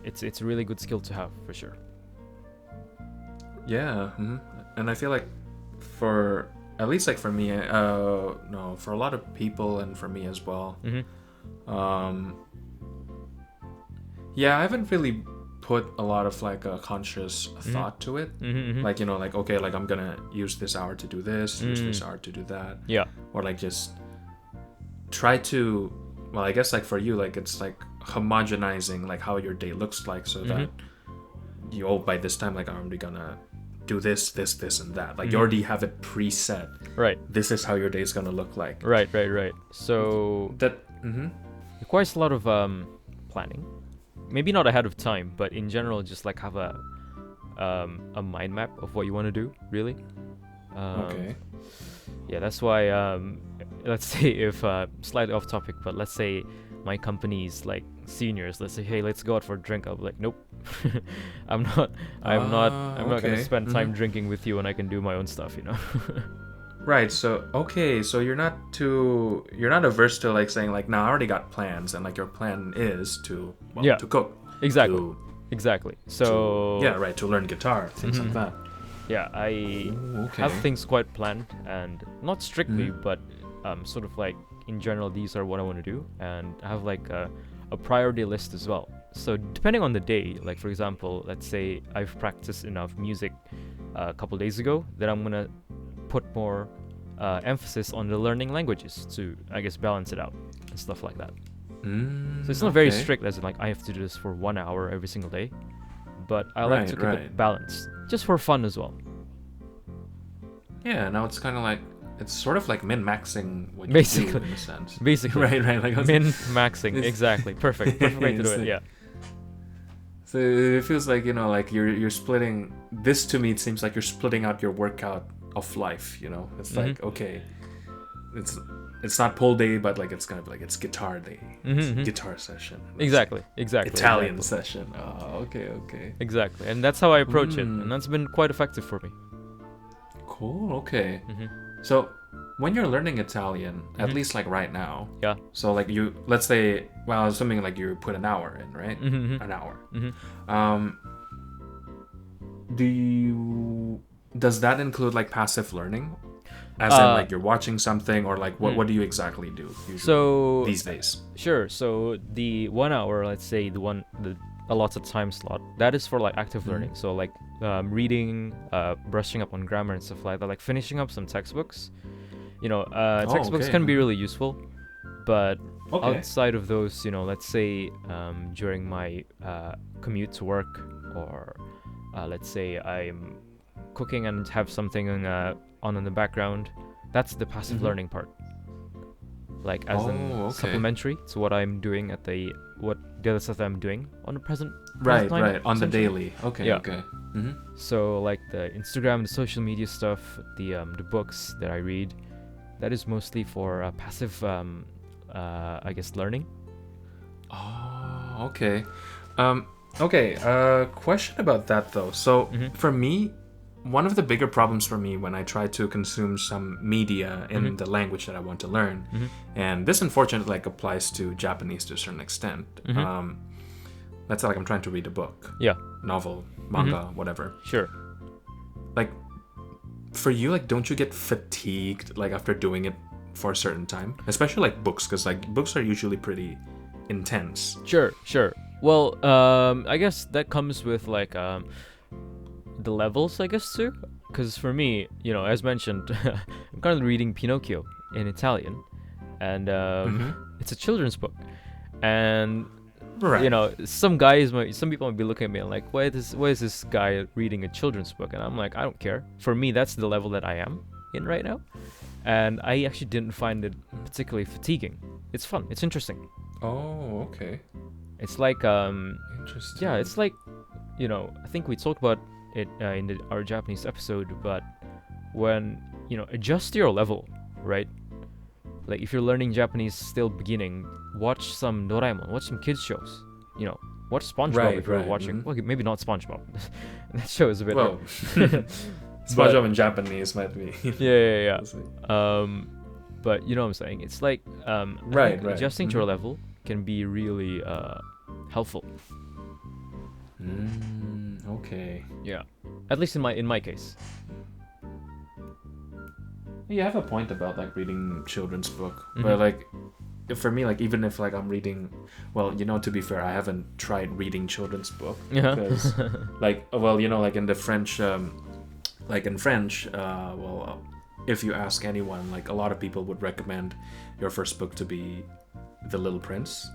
it's a really good skill to have, for sure. Yeah, and I feel like for, at least, like, for me, no, for a lot of people and for me as well, yeah, I haven't really put a lot of, like, a conscious thought to it. Like, you know, like, okay, like, I'm gonna use this hour to do this, use this hour to do that. Yeah. Or, like, just try to, well, I guess, like, for you, like, it's, like, homogenizing, like, how your day looks like, so that you, by this time, like, I'm already gonna do this, and that. Like, you already have it preset. Right. This is how your day is gonna look like. Right. So that requires a lot of planning. Maybe not ahead of time, but in general, just, like, have a mind map of what you want to do, really. Yeah, that's why, let's say, if slightly off topic, but let's say my company's, like, seniors, let's say, hey, let's go out for a drink. I'll be like, nope. I'm not gonna spend time drinking with you when I can do my own stuff, you know. Right. So so you're not averse to, like, saying, like, nah, I already got plans, and, like, your plan is to to cook. Exactly. So to learn guitar, things like that. Yeah, I have things quite planned, and not strictly, but sort of, like, in general, these are what I want to do, and I have, like, a priority list as well. So depending on the day, like, for example, let's say I've practiced enough music a couple days ago, then I'm gonna put more emphasis on the learning languages to, I guess, balance it out. and stuff like that. Mm, So it's not very strict as in like I have to do this for 1 hour every single day, but I like to keep it balanced, just for fun as well. Yeah, now it's kind of like, it's sort of like min-maxing what you Basically. do in a sense. Basically. Right. Like Min-maxing, exactly. Perfect way to do it, yeah. So it feels like, like you're splitting, this to me, it seems like you're splitting out your workout of life, It's like, okay, it's not pole day, but like it's gonna be like it's guitar day, guitar session. Exactly. Italian session. Oh, okay. Exactly, and that's how I approach it, and that's been quite effective for me. Cool. Okay. So when you're learning Italian, at least like right now. Yeah. So like let's say, well, assuming like you put an hour in, right? An hour. Does that include like passive learning? As in like you're watching something, or like what do you exactly do usually these days? Sure. So the 1 hour, let's say the allotted time slot, that is for like active learning. So like reading, brushing up on grammar and stuff like that, like finishing up some textbooks. Textbooks can be really useful, but outside of those, let's say during my commute to work, or let's say I'm cooking and have something on in the background, that's the passive learning part. Like as supplementary to what I'm doing the other stuff that I'm doing on the present right time, on the daily. Okay. So like the Instagram, the social media stuff, the books that I read, that is mostly for passive I guess learning. Oh, okay. Question about that though. So for me, one of the bigger problems for me when I try to consume some media in the language that I want to learn, and this unfortunately like applies to Japanese to a certain extent. Let's say like I'm trying to read a book, novel, manga, whatever. Sure. Like for you, like don't you get fatigued like after doing it for a certain time, especially like books, because like books are usually pretty intense. Sure. Well, I guess that comes with like the levels, I guess, too, because for me, as mentioned, I'm currently reading Pinocchio in Italian, and it's a children's book, and some people might be looking at me like, why is this guy reading a children's book? And I'm like, I don't care. For me, that's the level that I am in right now, and I actually didn't find it particularly fatiguing. It's fun. It's interesting. Oh, okay. It's like interesting. Yeah, it's like, I think we talked about it in our Japanese episode, but when adjust to your level, right? Like if you're learning Japanese still beginning, watch some Doraemon, watch some kids shows, watch SpongeBob if you're watching. Well, maybe not SpongeBob. That show is a bit SpongeBob in Japanese might be yeah. But you know what I'm saying, it's like adjusting to your level can be really helpful. Okay. Yeah. At least in my case. You have a point about like reading children's book, but like for me, like even if like I'm reading, well, to be fair, I haven't tried reading children's book because like like in the French, like in French, if you ask anyone, like a lot of people would recommend your first book to be The Little Prince.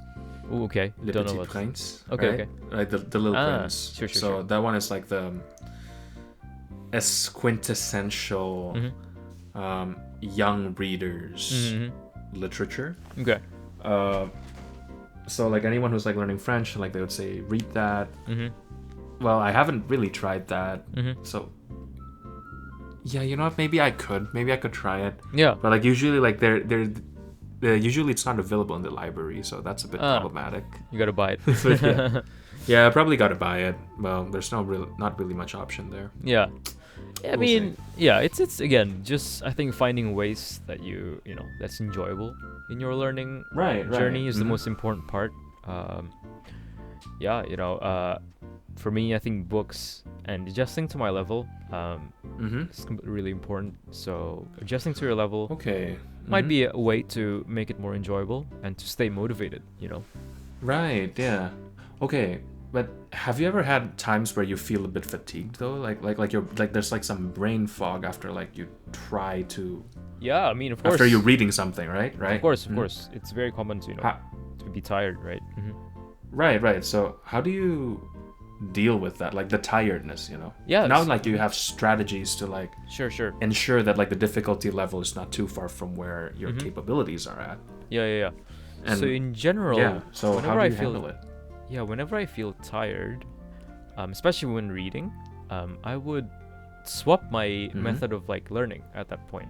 Ooh, okay. Le Don't Petit know Prince. Okay, right? okay. Like the Little Prince. Sure. So that one is like the quintessential young readers literature. Okay. So like anyone who's like learning French, like they would say read that. Well, I haven't really tried that. So yeah, you know what? Maybe I could try it. Yeah. But like usually like usually it's not available in the library, so that's a bit problematic. You gotta buy it. But yeah, I probably gotta buy it. Well, there's not really much option there. Yeah. I We'll mean, see. yeah, it's again just I think finding ways that that's enjoyable in your learning journey is the most important part. For me, I think books and adjusting to my level is really important. So adjusting to your level might be a way to make it more enjoyable and to stay motivated. Right. Yeah. Okay. But have you ever had times where you feel a bit fatigued though? Like you're like there's like some brain fog after like you try to. Yeah, I mean, of course. After you're reading something, right? Of course. It's very common to to be tired, right? Right. So how do you deal with that, like the tiredness? Yeah. Now, like you have strategies to like Sure. ensure that like the difficulty level is not too far from where your capabilities are at. Yeah. And so in general, So whenever how do you I feel handle it? Yeah, whenever I feel tired, especially when reading, I would swap my method of like learning at that point.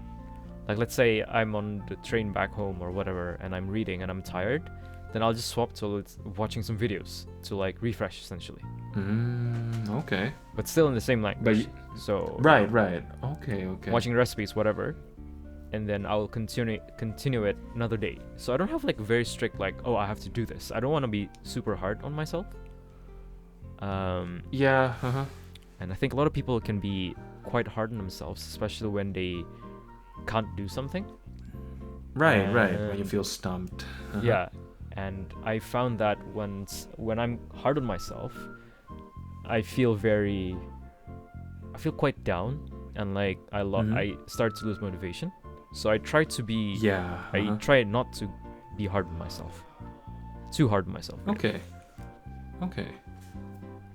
Like let's say I'm on the train back home or whatever, and I'm reading and I'm tired, then I'll just swap to watching some videos to like refresh essentially. Okay. But still in the same language. So Right. Okay. watching recipes, whatever, and then I'll continue it another day. So I don't have like very strict like, oh, I have to do this. I don't want to be super hard on myself. Yeah. And I think a lot of people can be quite hard on themselves, especially when they can't do something. Right. When you feel stumped. Yeah. And I found that when I'm hard on myself, I feel quite down, and like I start to lose motivation. So I try to be I try not to be hard on myself. Too hard on myself. Okay.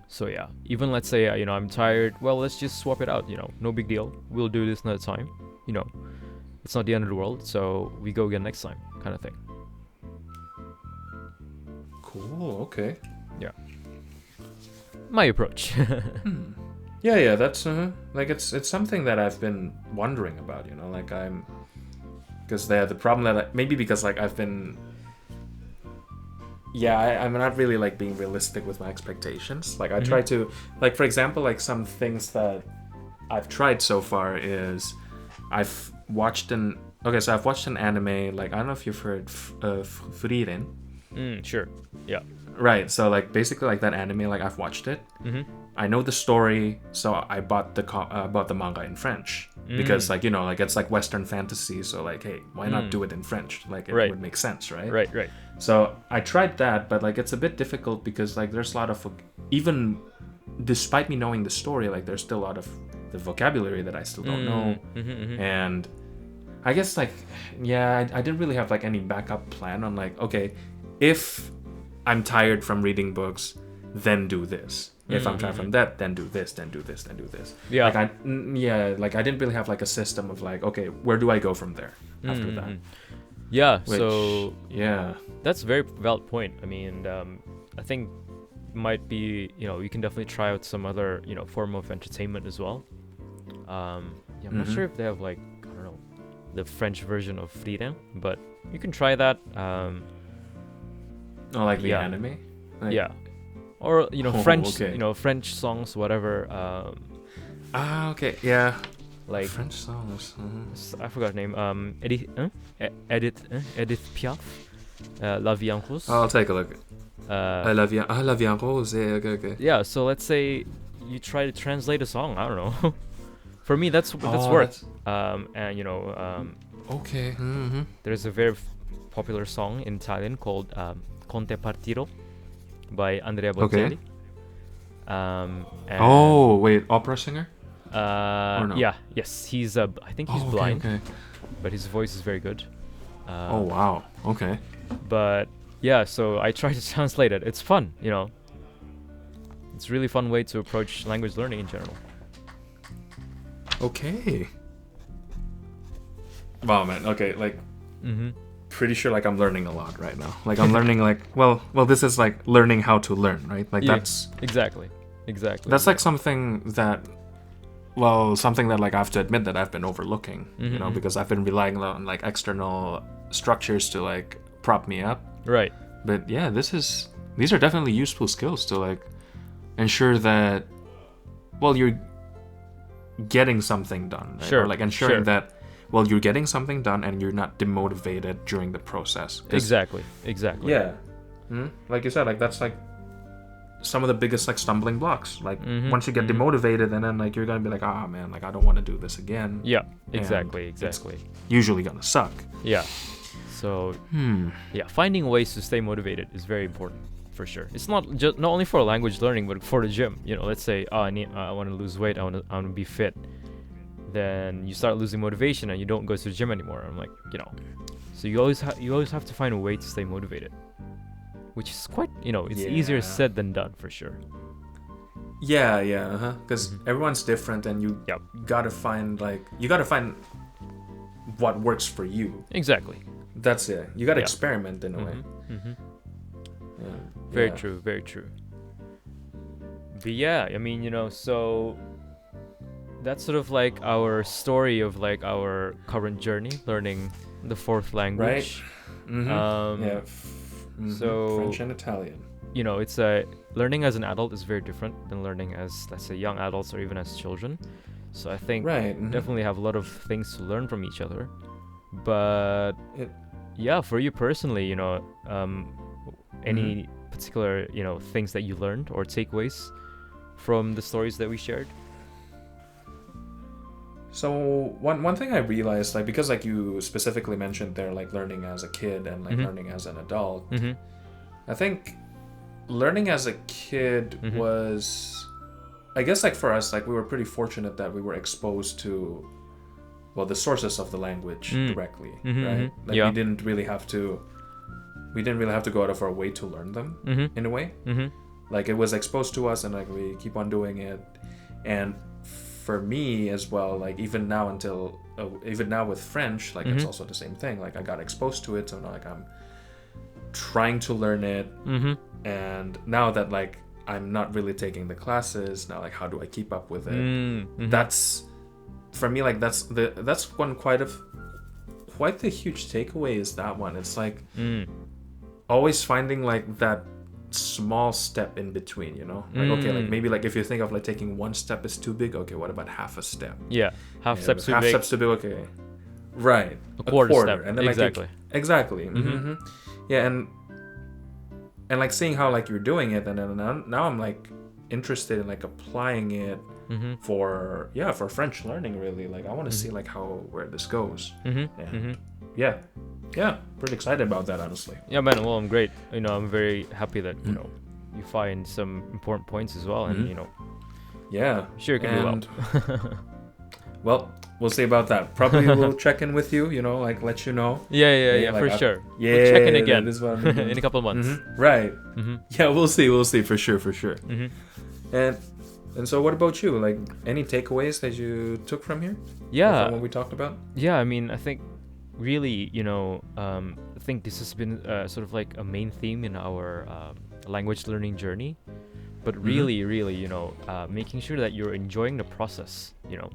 So yeah, even let's say I'm tired, well, let's just swap it out, no big deal. We'll do this another time. It's not the end of the world, so we go again next time, kind of thing. Cool. Okay. Yeah. My approach. Yeah, that's like it's something that I've been wondering about, like because the problem that maybe because like I've been I'm not really like being realistic with my expectations. Like I try to, like for example, like some things that I've tried so far is I've watched an anime, like I don't know if you've heard of Frieren. Sure. Yeah. Right. So like basically like that anime, like I've watched it. I know the story, so I bought the manga in French because like like it's like Western fantasy. So like, hey, why not do it in French? Like it would make sense, right? Right. So I tried that, but like it's a bit difficult because like there's a lot of even despite me knowing the story, like there's still a lot of the vocabulary that I still don't know, and I guess like I didn't really have like any backup plan on like, okay, if I'm tired from reading books, then do this. If I'm tired from that, then do this, then do this, then do this. Yeah. Like I didn't really have like a system of like, okay, where do I go from there after that? Yeah. Which, that's a very valid point. I mean, I think might be you can definitely try out some other form of entertainment as well. I'm not sure if they have like, I don't know, the French version of Frieren, but you can try that. Like the anime? Like, or French, okay. French songs, whatever. Okay, yeah. Like French songs. I forgot her name. Edith Piaf. La Vie en Rose. I'll take a look. La Vie en Rose. Okay. Yeah. So let's say you try to translate a song. I don't know. For me, that's worked. And okay. There's a very popular song in Italian called Conte Partiro by Andrea Bocelli. Wait, opera singer? No? Yeah, yes, he's I think he's blind, but his voice is very good. Oh wow, okay. But yeah, so I try to translate it. It's fun, It's a really fun way to approach language learning in general. Okay. Wow, man. Okay, like. Pretty sure like I'm learning a lot right now. Like I'm learning like well this is like learning how to learn, right? Like that's exactly. That's like something that like I have to admit that I've been overlooking, because I've been relying on like external structures to like prop me up. Right. But yeah, these are definitely useful skills to like ensure that you're getting something done, right? Sure. Or like ensuring that you're getting something done and you're not demotivated during the process. Exactly. Yeah. Like you said, like that's like some of the biggest like stumbling blocks. Like once you get demotivated, and then like you're gonna be like, man, like I don't want to do this again. Yeah. Exactly. It's usually gonna suck. Yeah. So finding ways to stay motivated is very important. for sure. It's not only for language learning, but for the gym. You know, let's say, oh, I want to lose weight. I want to be fit. Then you start losing motivation and you don't go to the gym anymore. I'm like, you know, so you always have to find a way to stay motivated, which is quite, you know, it's easier said than done for sure. Yeah, because everyone's different, and you gotta find what works for you. Exactly. That's it. You gotta experiment in a way. Very true. Very true. But yeah, I mean, you know, so that's sort of like our story of like our current journey learning the fourth language. Right. So French and Italian. You know, it's learning as an adult is very different than learning as, let's say, young adults or even as children. So I think definitely have a lot of things to learn from each other. But for you personally, you know, any particular, you know, things that you learned or takeaways from the stories that we shared? So one thing I realized, like, because like you specifically mentioned there, like learning as a kid and like learning as an adult, I think learning as a kid was, I guess, like for us, like we were pretty fortunate that we were exposed to, well, the sources of the language directly, right? Like we didn't really have to go out of our way to learn them in a way. Like it was exposed to us, and like we keep on doing it. And for me as well, like even now with French, like it's also the same thing. Like I got exposed to it, so now like I'm trying to learn it, and now that like I'm not really taking the classes now, like how do I keep up with it? That's for me, like that's one quite the huge takeaway is that one. It's like always finding like that small step in between, you know, like okay, like maybe like if you think of like taking one step is too big, okay, what about half a step? Half steps too big, okay, right, a quarter step, and then exactly. Yeah, and like seeing how like you're doing it, and then now I'm like interested in like applying it for French learning, really. Like I want to see like where this goes. Pretty excited about that, honestly. Yeah, man. Well, I'm great. You know, I'm very happy that you know you find some important points as well, and you know, sure you can do well. Well, we'll see about that. Probably we'll check in with you. You know, like let you know. Yeah, like for sure. We'll check in again in a couple of months. Right. Yeah, we'll see for sure. And so, what about you? Like, any takeaways that you took from here? Yeah. From what we talked about? Yeah, I mean, I think really, you know, I think this has been sort of like a main theme in our language learning journey. But really, you know, making sure that you're enjoying the process, you know.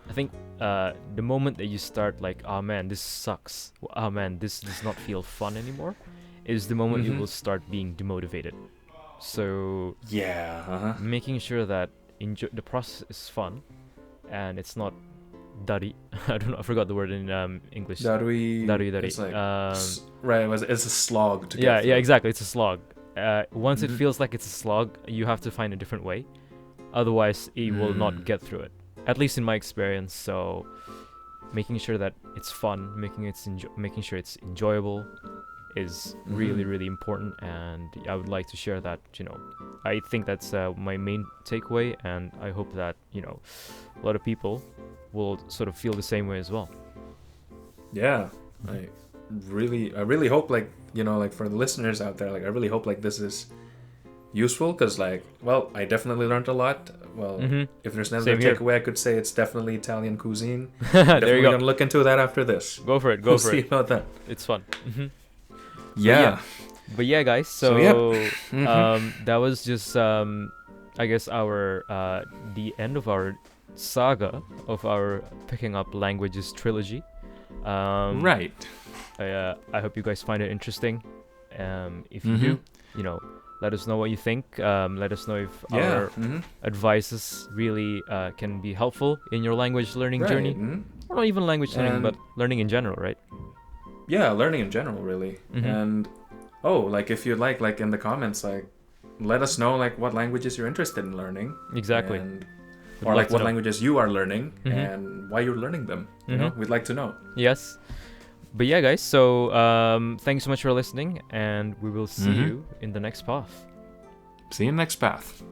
I think the moment that you start like, oh man, this sucks. Oh man, this does not feel fun anymore, is the moment you will start being demotivated. So making sure that the process is fun and it's not dari. I don't know. I forgot the word in English. Dari. It's like, right. It's a slog to get through. Yeah, exactly. It's a slog. Once it feels like it's a slog, you have to find a different way. Otherwise, it will not get through it. At least in my experience. So, making sure that it's fun, making sure it's enjoyable, is really, really important. And I would like to share that. You know, I think that's my main takeaway, and I hope that you know, a lot of people will sort of feel the same way as well. Yeah, I really hope, like, you know, like for the listeners out there, like I really hope like this is useful, because like, well, I definitely learned a lot. Well, if there's another takeaway, I could say it's definitely Italian cuisine. There you go. Gonna look into that after this. Go for it. We'll see about that. It's fun. But yeah, guys. So that was just I guess our the end of our saga of our picking up languages trilogy. Right. I hope you guys find it interesting. If you do, you know, let us know what you think. Let us know if our advices really can be helpful in your language learning journey. Or not even language learning, but learning in general, right? Yeah, learning in general, really. And like if you'd like in the comments, like let us know like what languages you're interested in learning. Exactly. Or like what languages you are learning and why you're learning them. You know, we'd like to know. Yes. But yeah, guys, so thanks so much for listening, and we will see you in the next path. See you next path.